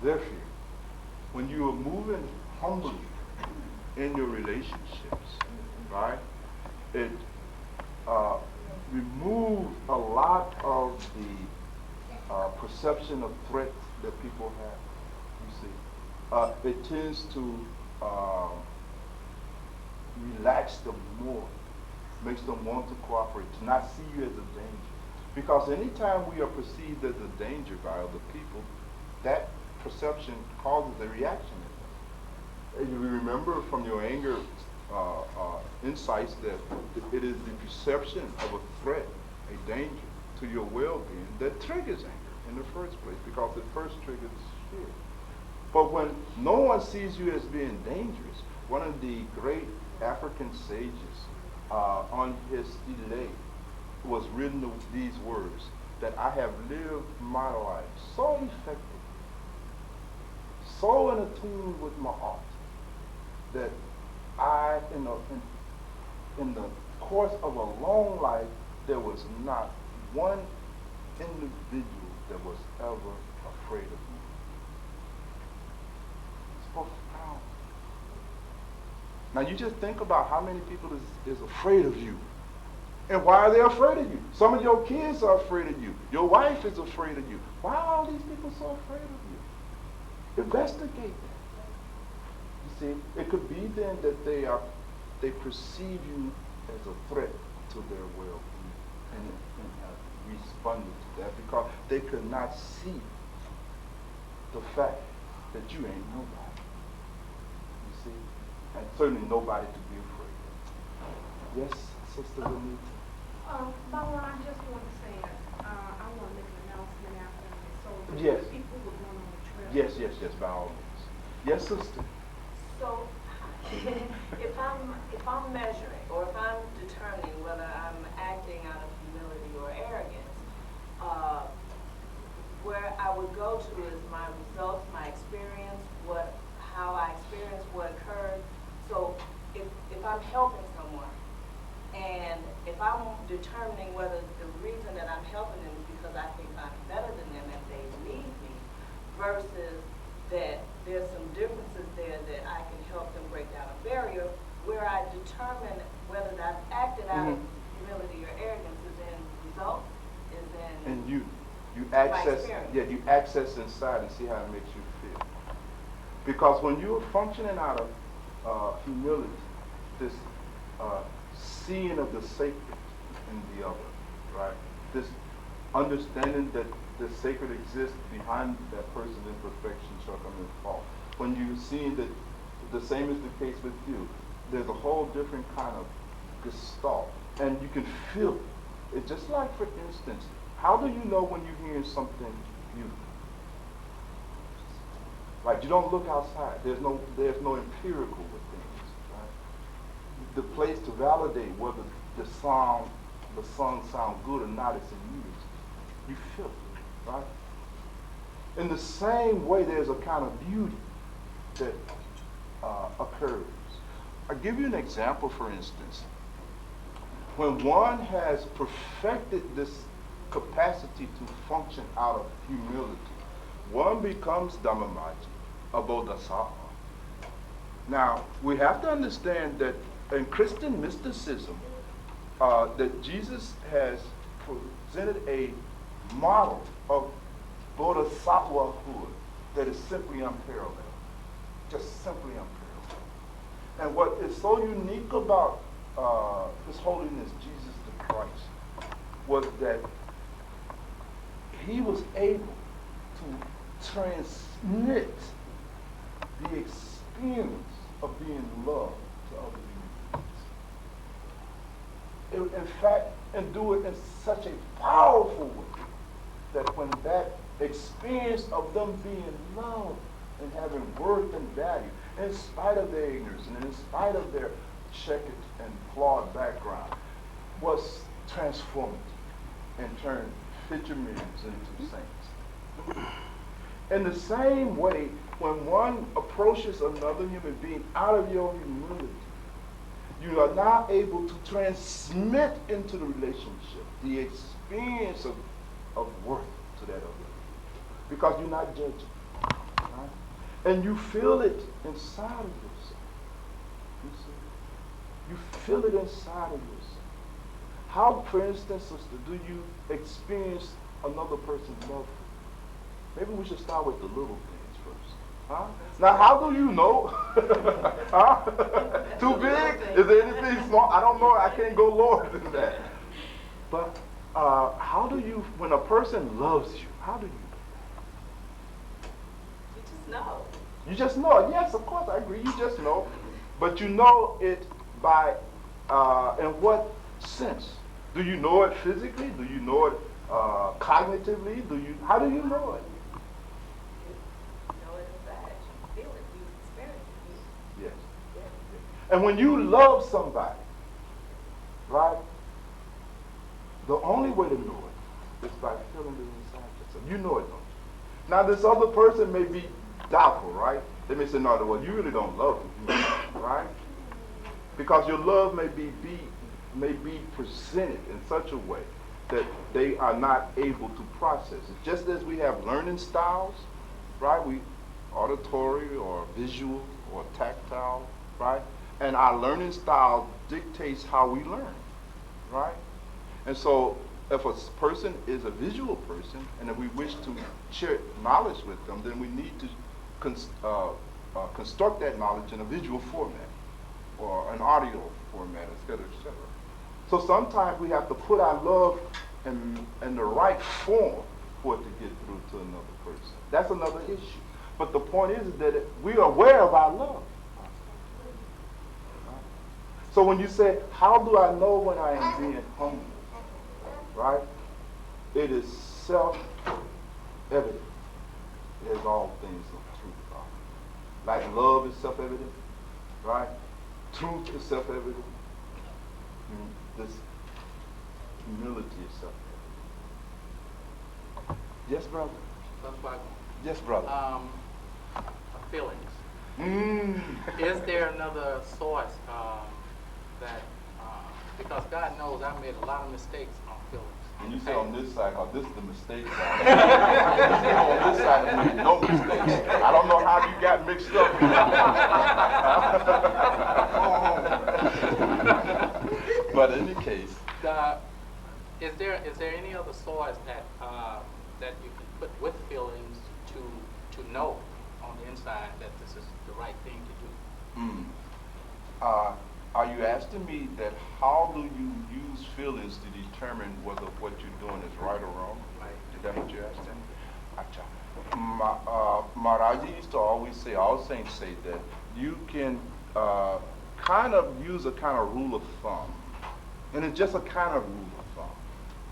their fear. When you are moving humbly in your relationship, it removes a lot of the perception of threat that people have. You see, it tends to relax them more, makes them want to cooperate, to not see you as a danger. Because anytime we are perceived as a danger by other people, that perception causes a reaction in us. And you remember from your anger insights that it is the perception of a threat, a danger to your well-being that triggers anger in the first place, because it first triggers fear. But when no one sees you as being dangerous, one of the great African sages on his stele was written these words, that I have lived my life so effectively, so in tune with my art, that I, in the course of a long life, there was not one individual that was ever afraid of me. It's profound. Now you just think about how many people is afraid of you. And why are they afraid of you? Some of your kids are afraid of you. Your wife is afraid of you. Why are all these people so afraid of you? Investigate that. You see, it could be then that they perceive you as a threat to their well-being and have responded to that because they could not see the fact that you ain't nobody. You see? And certainly nobody to be afraid of. Yes, Sister Vanity? Bhagwan, I just want to say, I want to make an announcement after this, so that Yes. people will go on the trail. Yes, by all means. Yes, Sister? So, if I'm measuring, or if I'm determining whether I'm acting out of humility or arrogance, where I would go to is my results, my experience, how I experienced what occurred. So, if I'm helping someone, and if I'm determining whether the reason that I'm helping them is because I think I'm better than them and they need me, versus that there's some differences there that I can help them break down a barrier, where I determine whether I've acted out of humility or arrogance is in results, is in And you access, experience. you access inside and see how it makes you feel. Because when you're functioning out of humility, this seeing of the sacred in the other, right? This understanding that the sacred exists behind that person's imperfection, shortcoming, and fault. When you're seeing that the same is the case with you, there's a whole different kind of gestalt, and you can feel it. It's just like, for instance, how do you know when you're hearing something beautiful? Like, you don't look outside. There's no empirical with things, right? The place to validate whether the song sound good or not is in you. You feel it, right? In the same way, there's a kind of beauty that occurs. I'll give you an example, for instance. When one has perfected this capacity to function out of humility, one becomes Dhammamaji, a Bodhisattva. Now, we have to understand that in Christian mysticism, that Jesus has presented a model of bodhisattvahood that is simply unparalleled. Just simply unparalleled. And what is so unique about His Holiness Jesus the Christ was that He was able to transmit the experience of being loved to other human beings. In fact, and do it in such a powerful way that when that experience of them being loved and having worth and value, in spite of their ignorance and in spite of their checkered and flawed background, was transformative and turned fishermen into saints. In the same way, when one approaches another human being out of your humility, you are now able to transmit into the relationship the experience of worth to that other, because you're not judging, right? And you feel it inside of yourself. You see? You feel it inside of yourself. How, for instance, sister, do you experience another person's love? Maybe we should start with the little things first. Huh? Now, how do you know? Huh? Too big? Is there anything small? I don't know. I can't go lower than that. But how do you, when a person loves you, how do you know? You just know. You just know it. Yes, of course, I agree. You just know. But you know it by, in what sense? Do you know it physically? Do you know it cognitively? How do you know it? You know it inside. You feel it. You experience it. Yes. Yes. And when you love somebody, right, the only way to know it is by feeling it inside yourself. You know it, don't you? Now, this other person may be doubtful, right? They may say, no, well, you really don't love me, right? Because your love may be presented in such a way that they are not able to process it. Just as we have learning styles, right? We auditory or visual or tactile, right? And our learning style dictates how we learn, right? And so if a person is a visual person and if we wish to share knowledge with them, then we need to construct that knowledge in a visual format or an audio format, et cetera, et cetera. So sometimes we have to put our love in the right form for it to get through to another person. That's another issue. But the point is that we are aware of our love. So when you say, how do I know when I am being humble? Right? It is self-evident, as all things of truth are. Like love is self-evident, right? Truth is self-evident. This humility is self-evident. Yes, brother? That's Bhagwan. Yes, brother. Feelings. Is there another source that, because God knows I made a lot of mistakes on feelings. When you say on this side, this is the mistake side. On this side, I made no mistakes. I don't know how you got mixed up. But in any case, Is there any other source that that you can put with feelings to know on the inside that this is the right thing to do? Are you asking me that how do you use feelings to determine whether what you're doing is right or wrong? Right. Is that what you're asking? Maharaji used to always say, all saints say that you can kind of use a kind of rule of thumb. And it's just a kind of rule of thumb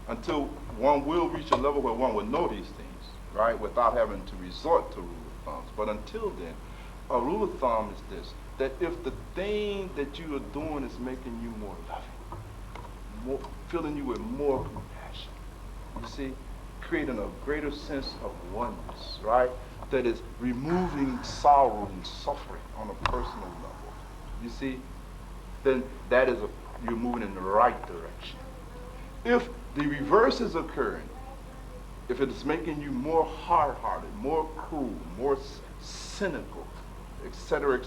until one will reach a level where one will know these things, right, without having to resort to rule of thumbs. But until then, a rule of thumb is this, that if the thing that you are doing is making you more loving, filling you with more compassion, you see, creating a greater sense of oneness, right, that is removing sorrow and suffering on a personal level, you see, then that is you're moving in the right direction. If the reverse is occurring, if it is making you more hard-hearted, more cruel, more cynical, etc.,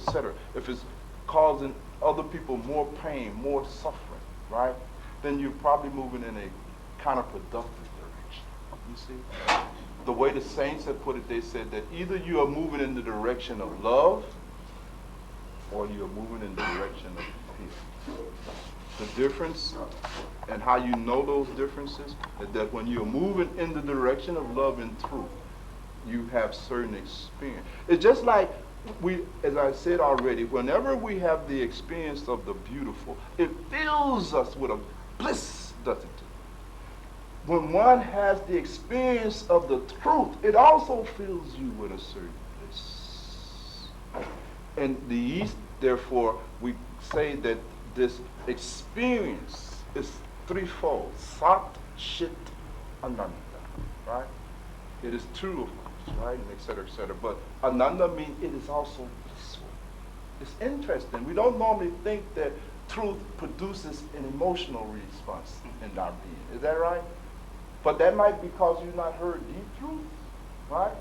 if it's causing other people more pain, more suffering, right, then you're probably moving in a counterproductive direction. You see? The way the saints have put it, they said that either you are moving in the direction of love or you're moving in the direction of fear. The difference and how you know those differences is that when you're moving in the direction of love and truth, you have certain experience. It's just like as I said already, whenever we have the experience of the beautiful, it fills us with a bliss, doesn't it? When one has the experience of the truth, it also fills you with a certain bliss. In the East, therefore, we say that this experience is threefold. Sat, Chit, Ananda, right? It is true, of course, right? And et cetera, but Ananda means it is also blissful. It's interesting. We don't normally think that truth produces an emotional response in our being. Is that right? But that might be because you've not heard deep truth, right?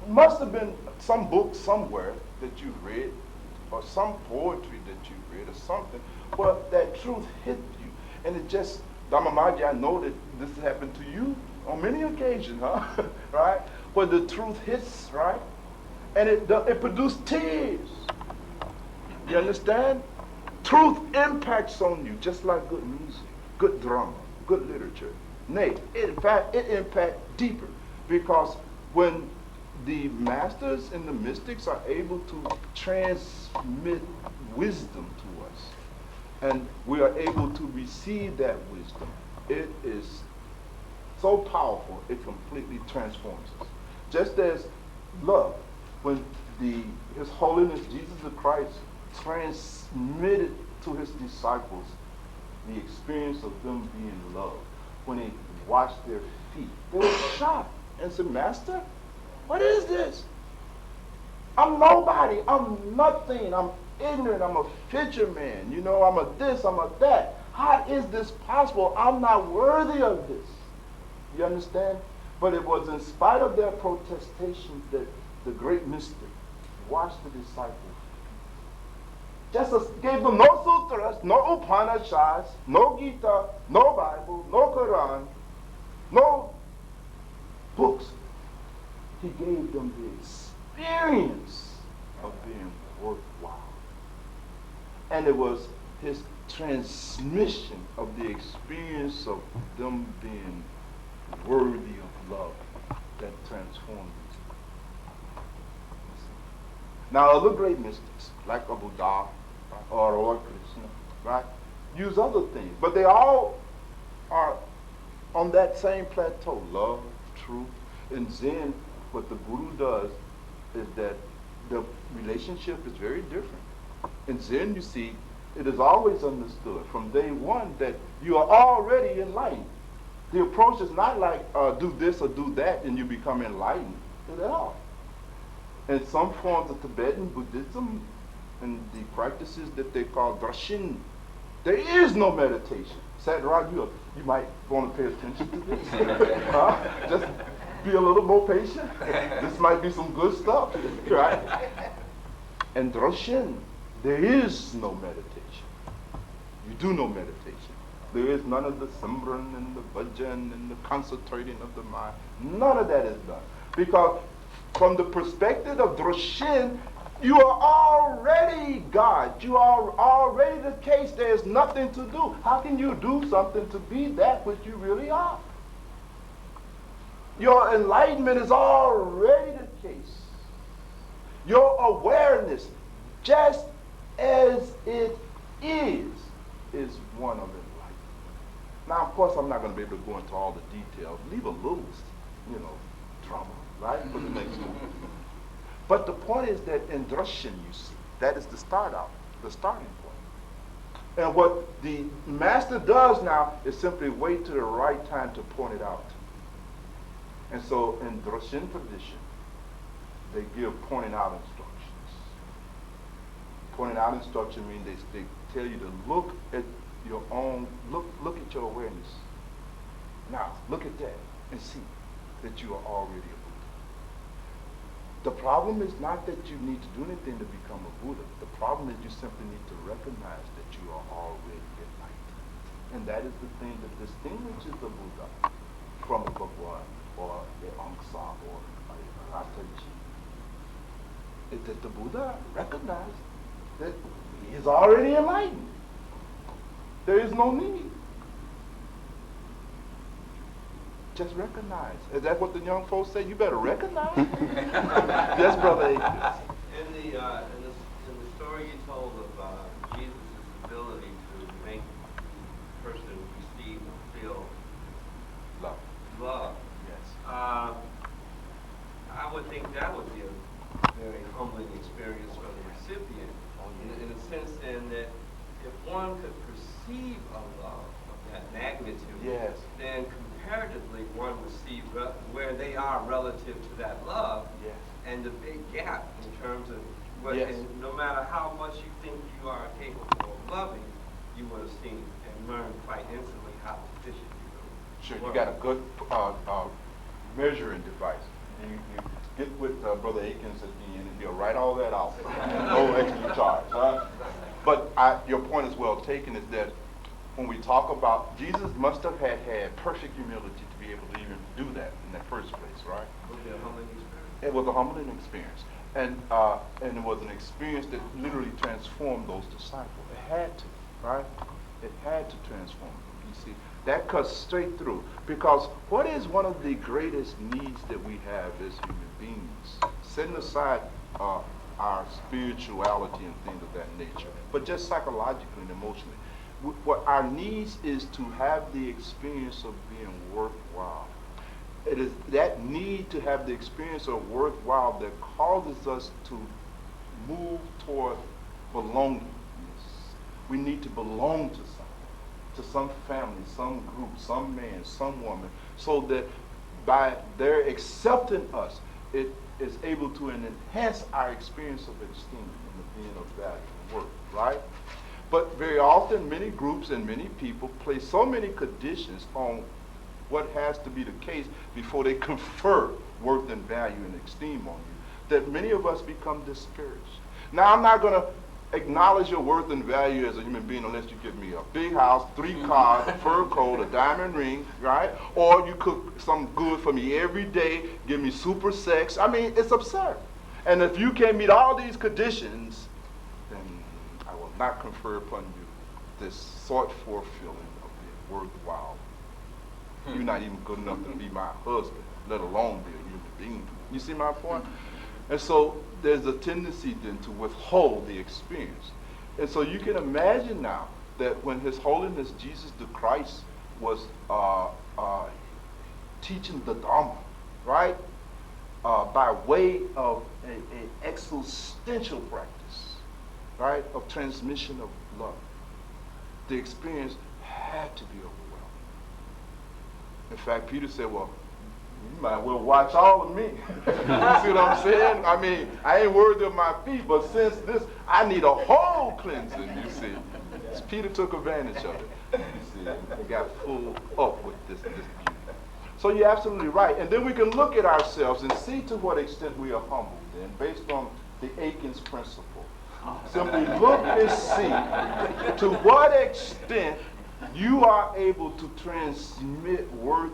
Must have been some book somewhere that you read, or some poetry that you read, or something, But that truth hit you. And it just, Damamaji, I know that this has happened to you on many occasions, huh? Right? Where the truth hits, right? And it produced tears. You understand? Truth impacts on you just like good music, good drama, good literature. Nay, in fact, it impacts deeper because when the masters and the mystics are able to transmit wisdom to us, and we are able to receive that wisdom, it is so powerful, it completely transforms us. Just as love, when His Holiness Jesus the Christ transmitted to His disciples the experience of them being loved, when He washed their feet, they were shocked and said, Master, what is this? I'm nobody, I'm nothing, I'm ignorant, I'm a fisherman, you know, I'm a this, I'm a that. How is this possible? I'm not worthy of this. You understand? But it was in spite of their protestations that the great mystic washed the disciples' feet. Just gave them no sutras, no Upanishads, no Gita, no Bible, no Quran, no books. He gave them the experience of being worthwhile. And it was His transmission of the experience of them being worthy of love that transformed them. Now, other great mystics, like a Buddha or Lord Krishna, right, use other things, but they all are on that same plateau, love, truth. In Zen, what the Guru does is that the relationship is very different. In Zen, you see, it is always understood from day one that you are already enlightened. The approach is not like do this or do that and you become enlightened at all. In some forms of Tibetan Buddhism and the practices that they call Drashin, there is no meditation. Sadraj, you might want to pay attention to this. Just be a little more patient. This might be some good stuff, right? And Drashin, there is no meditation. You do no meditation. There is none of the Simran and the Bhajan and the concentrating of the mind. None of that is done. Because from the perspective of Drashin, you are already God. You are already the case. There is nothing to do. How can you do something to be that which you really are? Your enlightenment is already the case. Your awareness, just as it is one of enlightenment. Now, of course, I'm not going to be able to go into all the details. Leave a little, drama, right, for the next one. But the point is that in Drashin, you see, that is the starting point. And what the master does now is simply wait to the right time to point it out. And so in Drashin tradition, they give pointing out instructions. Pointing out instruction means they tell you to look at your own, look at your awareness. Now, look at that and see that you are already a Buddha. The problem is not that you need to do anything to become a Buddha. The problem is you simply need to recognize that you are already enlightened. And that is the thing that distinguishes the Buddha from a Bhagwan or a Angsa or a Rataji. Is that the Buddha recognized that he is already enlightened. There is no need. Just recognize. Is that what the young folks say? You better recognize. Yes, Brother Akins. In the story you told of Jesus' ability to make the person receive or feel love. Yes. I would think that would be a very humbling experience for the recipient, in a sense then that if one could perceive a love of that magnitude, Yes. then comparatively one would see where they are relative to that love, Yes. and the big gap in terms of what, Yes. and no matter how much you think you are capable of loving, you would have seen and learned quite instantly how deficient you really Sure, were. you got a good measuring device. You get with Brother Akins at the end and he'll write all that out. No extra charge. But your point is well taken, is that when we talk about, Jesus must have had perfect humility to be able to even do that in the first place, right? Was it a humbling experience? It was a humbling experience. And it was an experience that literally transformed those disciples. It had to, right? It had to transform them. You see, that cuts straight through. Because what is one of the greatest needs that we have as human beings? Setting aside our spirituality and things of that nature, but just psychologically and emotionally. What our needs is to have the experience of being worthwhile. It is that need to have the experience of worthwhile that causes us to move toward belongingness. We need to belong to something, to some family, some group, some man, some woman, so that by their accepting us, it is able to enhance our experience of esteem and of being of value and worth, right? But very often, many groups and many people place so many conditions on what has to be the case before they confer worth and value and esteem on you, that many of us become discouraged. Now, I'm not going to acknowledge your worth and value as a human being unless you give me a big house, 3 cars, a fur coat, a diamond ring, right? Or you cook some good for me every day, give me super sex. I mean, it's absurd. And if you can't meet all these conditions, then I will not confer upon you this sought-for feeling of being worthwhile. You're not even good enough to be my husband, let alone be a human being. You see my point? And so there's a tendency then to withhold the experience. And so you can imagine now that when His Holiness Jesus the Christ was teaching the Dharma, right? By way of an existential practice, right? Of transmission of love. The experience had to be overwhelming. In fact, Peter said, well, you might well watch all of me. You see what I'm saying? I mean, I ain't worthy of my feet, but since this, I need a whole cleansing, you see. Peter took advantage of it. You see, he got full up with this beauty. So you're absolutely right. And then we can look at ourselves and see to what extent we are humble then, based on the Aiken's principle. Simply look and see to what extent you are able to transmit worth,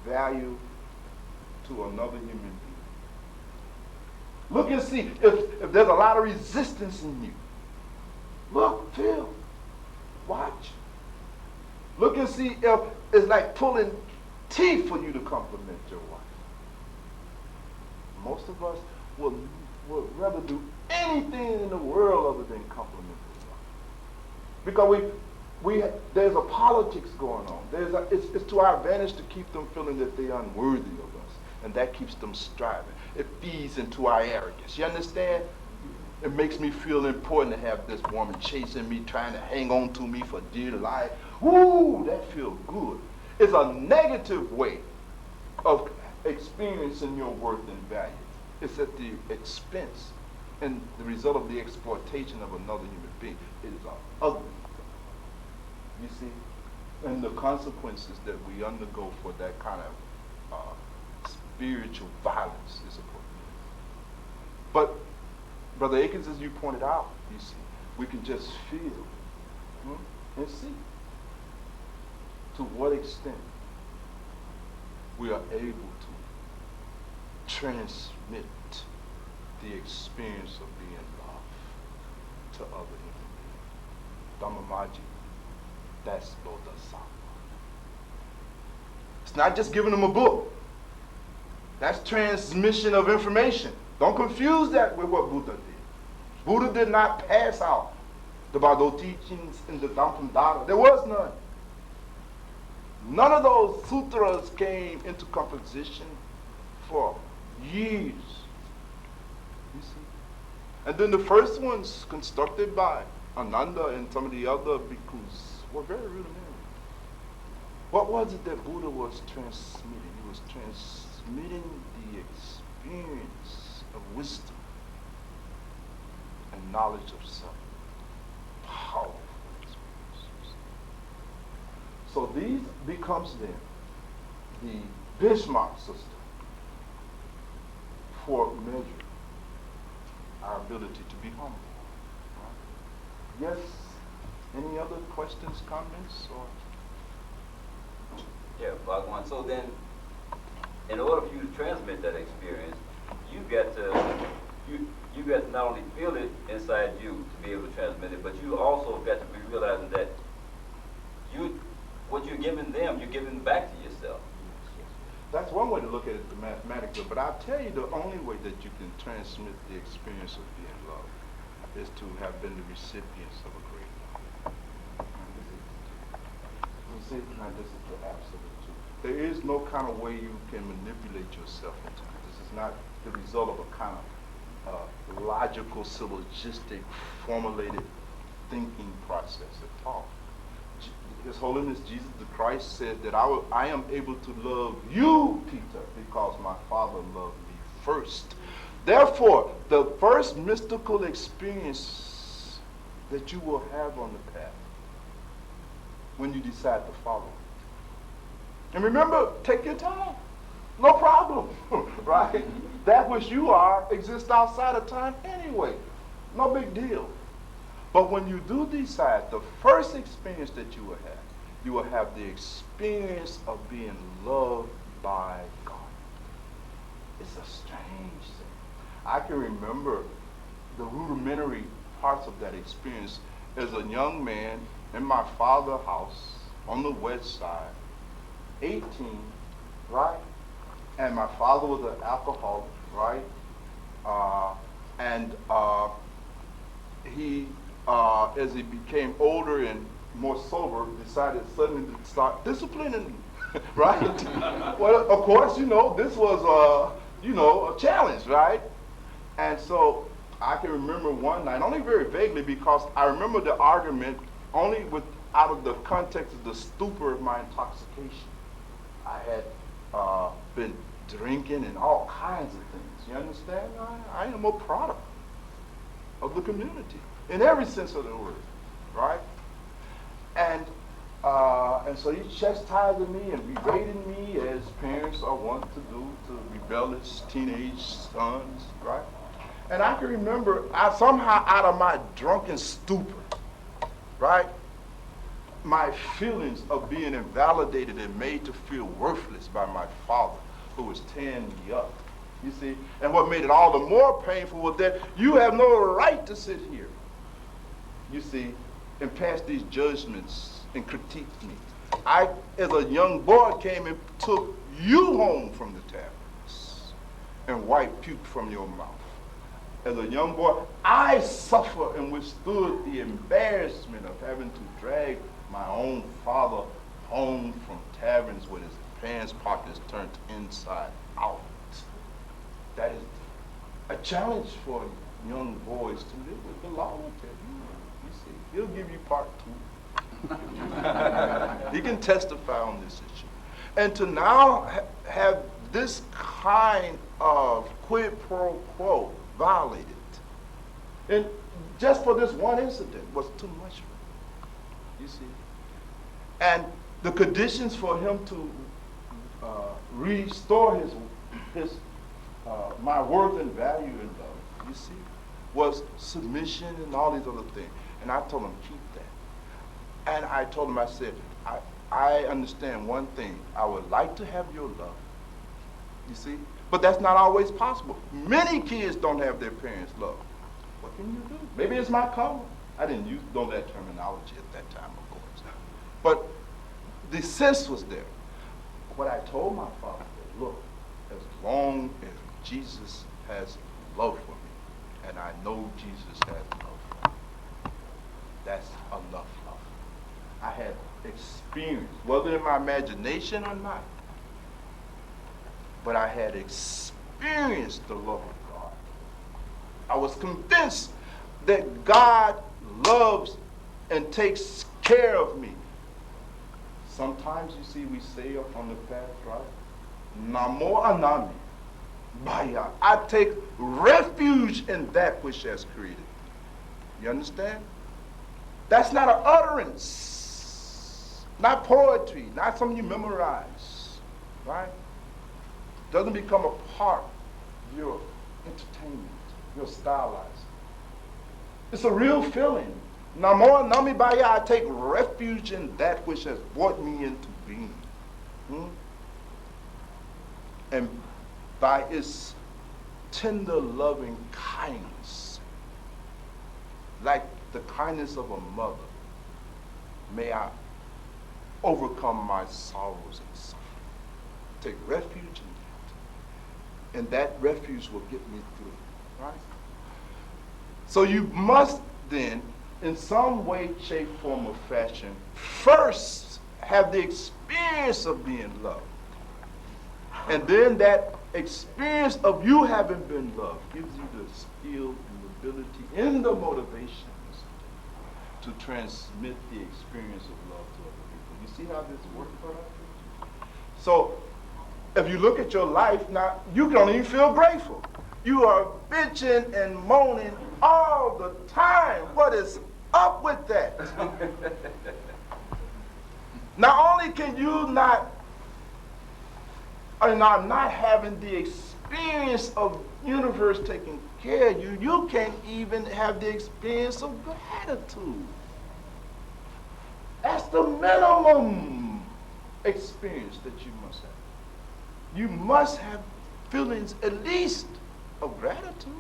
value to another human being. Look and see if there's a lot of resistance in you. Look, feel, watch. Look and see if it's like pulling teeth for you to compliment your wife. Most of us would rather do anything in the world other than compliment their wife. Because there's a politics going on. It's to our advantage to keep them feeling that they're unworthy of us. And that keeps them striving. It feeds into our arrogance. You understand? It makes me feel important to have this woman chasing me, trying to hang on to me for dear life. Woo, that feels good. It's a negative way of experiencing your worth and value. It's at the expense and the result of the exploitation of another human being. It is an ugly. You see? And the consequences that we undergo for that kind of spiritual violence is appropriate. But, Brother Akins, as you pointed out, you see, we can just feel and see to what extent we are able to transmit the experience of being loved to other human beings. Dhammaji. That's Bodhisattva. It's not just giving them a book. That's transmission of information. Don't confuse that with what Buddha did. Buddha did not pass out the Bado teachings in the Dhammapada. There was none. None of those sutras came into composition for years. You see? And then the first ones constructed by Ananda and some of the other bhikkhus were very rudimentary. What was it that Buddha was transmitting? He was transmitting the experience of wisdom and knowledge of self. Powerful experiences. So these becomes then the benchmark system for measuring our ability to be humble. Yes. Any other questions, comments, or? Yeah, Bhagwan. So then, in order for you to transmit that experience, you got to not only feel it inside you to be able to transmit it, but you also got to be realizing that what you're giving them, you're giving back to yourself. That's one way to look at it mathematically, but I'll tell you the only way that you can transmit the experience of being loved is to have been the recipients of a great love. You see, now this is the absolute truth. There is no kind of way you can manipulate yourself into it. This is not the result of a kind of logical, syllogistic, formulated thinking process at all. His Holiness Jesus the Christ said that I am able to love you, Peter, because my Father loved me first. Therefore, the first mystical experience that you will have on the path when you decide to follow. And remember, take your time. No problem, right? That which you are exists outside of time anyway. No big deal. But when you do decide, the first experience that you will have the experience of being loved by God. It's a strange thing. I can remember the rudimentary parts of that experience as a young man in my father's house on the west side, 18, right? And my father was an alcoholic, right? He, as he became older and more sober, decided suddenly to start disciplining me, right? Well, of course, this was, a challenge, right? And so I can remember one night, only very vaguely, because I remember the argument only out of the context of the stupor of my intoxication. I had been drinking and all kinds of things. You understand? I am a product of the community in every sense of the word, right? And so he chastised me and berated me as parents are wont to do to rebellious teenage sons, right? And I can remember, somehow out of my drunken stupor, right, my feelings of being invalidated and made to feel worthless by my father, who was tearing me up, you see? And what made it all the more painful was that you have no right to sit here, you see, and pass these judgments and critique me. I, as a young boy, came and took you home from the taverns and wiped puke from your mouth. As a young boy, I suffered and withstood the embarrassment of having to drag my own father home from taverns with his pants pockets turned inside out. That is a challenge for young boys to live with. The law will tell you. You see, he'll give you part 2. He can testify on this issue. And to now have this kind of quid pro quo violated, and just for this one incident was too much for him, you see. And the conditions for him to restore his my worth and value in love, you see, was submission and all these other things. And I told him, keep that. And I told him, I said, I understand one thing. I would like to have your love, you see, but that's not always possible. Many kids don't have their parents' love. What can you do? Maybe it's my karma. I didn't know that terminology at that time, of course. But the sense was there. What I told my father was, look, as long as Jesus has love for me, and I know Jesus has love for me, that's enough love. I had experience, whether in my imagination or not, but I had experienced the love of God. I was convinced that God loves and takes care of me. Sometimes, you see, we say up on the path, right? Namo anami, baya. I take refuge in that which has created me. You understand? That's not an utterance, not poetry, not something you memorize, right? Doesn't become a part of your entertainment, your stylizing. It's a real feeling Namo nami baya, I take refuge in that which has brought me into being. And by its tender loving kindness, like the kindness of a mother, may I overcome my sorrows and suffering. Take refuge in that. And that refuge will get me through, right? So you must then, in some way, shape, form, or fashion, first have the experience of being loved. And then that experience of you having been loved gives you the skill and the ability and the motivations to transmit the experience of love to other people. You see how this works for us? So, if you look at your life now, you don't even feel grateful. You are bitching and moaning all the time. What is up with that? Not only can you not having the experience of universe taking care of you, you can't even have the experience of gratitude. That's the minimum experience that you must have. You must have feelings at least of gratitude.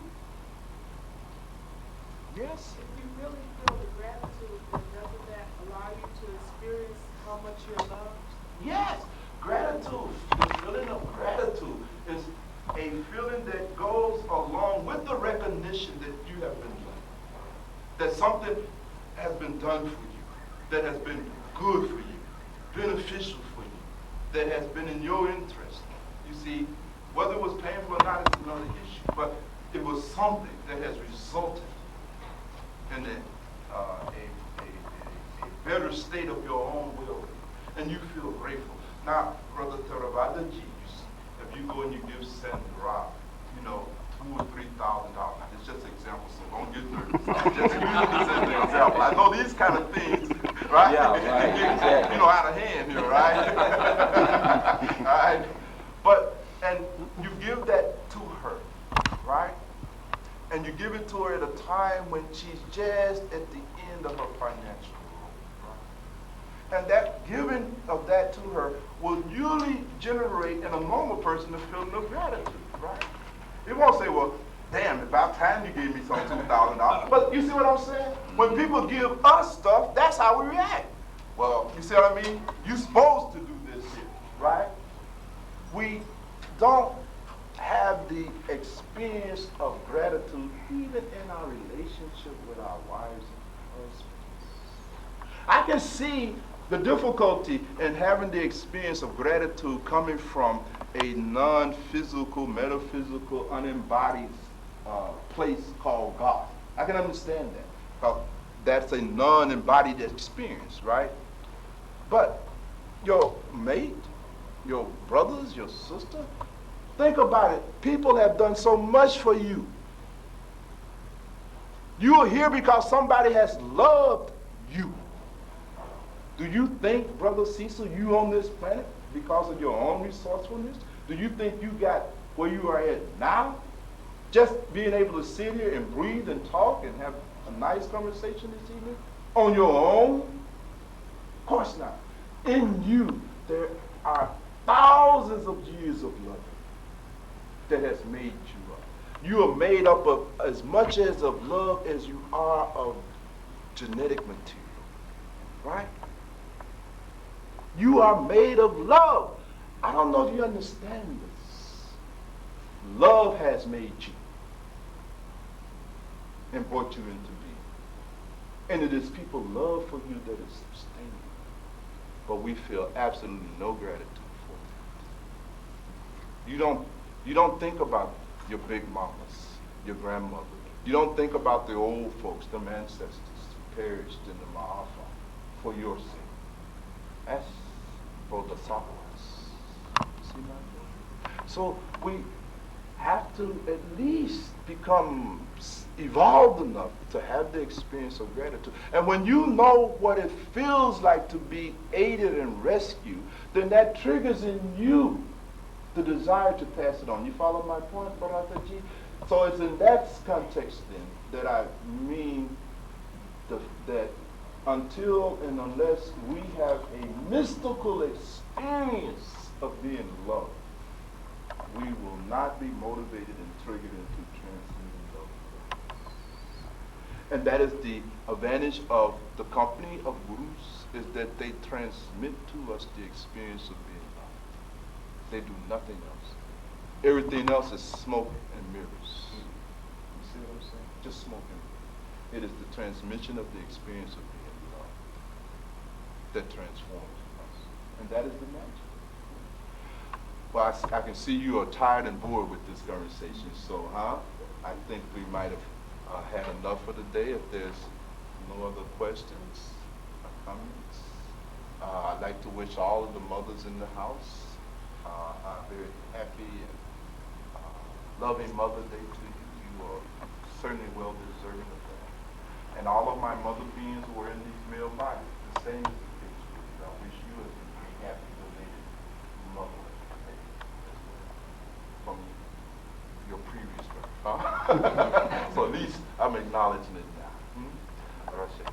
Yes? If you really feel the gratitude, then doesn't that allow you to experience how much you're loved? Yes. Gratitude, the feeling of gratitude is a feeling that goes along with the recognition that you have been loved. That something has been done for you, that has been good for you, beneficial for you, that has been in your interest. You see, whether it was painful or not is another issue, but it was something that has resulted in a better state of your own will, and you feel grateful. Now, Brother Theravadaji, if you go and you give Sandra, $2,000 or $3,000, it's just an example, so don't get nervous. I'm just using this as an example. I know these kind of things, right? Yeah, right, exactly. Out of hand here, right? All right? And you give that to her, right? And you give it to her at a time when she's just at the end of her financial road, right? And that giving of that to her will usually generate in a normal person a feeling of gratitude, right? It won't say, well, damn, about time you gave me some $2,000. But you see what I'm saying? When people give us stuff, that's how we react. Well, you see what I mean? You're supposed to do this here, right? We don't have the experience of gratitude even in our relationship with our wives and husbands. I can see the difficulty in having the experience of gratitude coming from a non-physical, metaphysical, unembodied place called God. I can understand that, because that's a non-embodied experience, right? But your mate, your brothers, your sister, think about it. People have done so much for you. You are here because somebody has loved you. Do you think, Brother Cecil, you on this planet because of your own resourcefulness? Do you think you got where you are at now? Just being able to sit here and breathe and talk and have a nice conversation this evening on your own? Of course not. In you, there are thousands of years of love that has made you up. You are made up of as much as of love as you are of genetic material, right? You are made of love. I don't know if you understand this. Love has made you and brought you into being. And it is people's love for you that is sustaining you. But we feel absolutely no gratitude for it. You don't think about your big mamas, your grandmother. You don't think about the old folks, them ancestors who perished in the Ma'afa for your sake. That's for the Sahawas. See my point? So we have to at least become evolved enough to have the experience of gratitude. And when you know what it feels like to be aided and rescued, then that triggers in you the desire to pass it on. You follow my point, Bharataji? So it's in that context then that I mean that until and unless we have a mystical experience of being loved, we will not be motivated and triggered into transmitting love. And that is the advantage of the company of gurus, is that they transmit to us the experience of being loved. They do nothing else. Everything else is smoke and mirrors. You see what I'm saying? Just smoke and mirrors. It is the transmission of the experience of being loved that transforms us. And that is the magic. Well, I can see you are tired and bored with this conversation, so I think we might have had enough for the day. If there's no other questions or comments, I'd like to wish all of the mothers in the house a very happy and loving Mother Day to you. You are certainly well deserving of that. And all of my mother beings who are in these male bodies, the same is the case with you. I wish you a happy belated Mother Day as well, from your previous birth. So at least I'm acknowledging it now. Russia.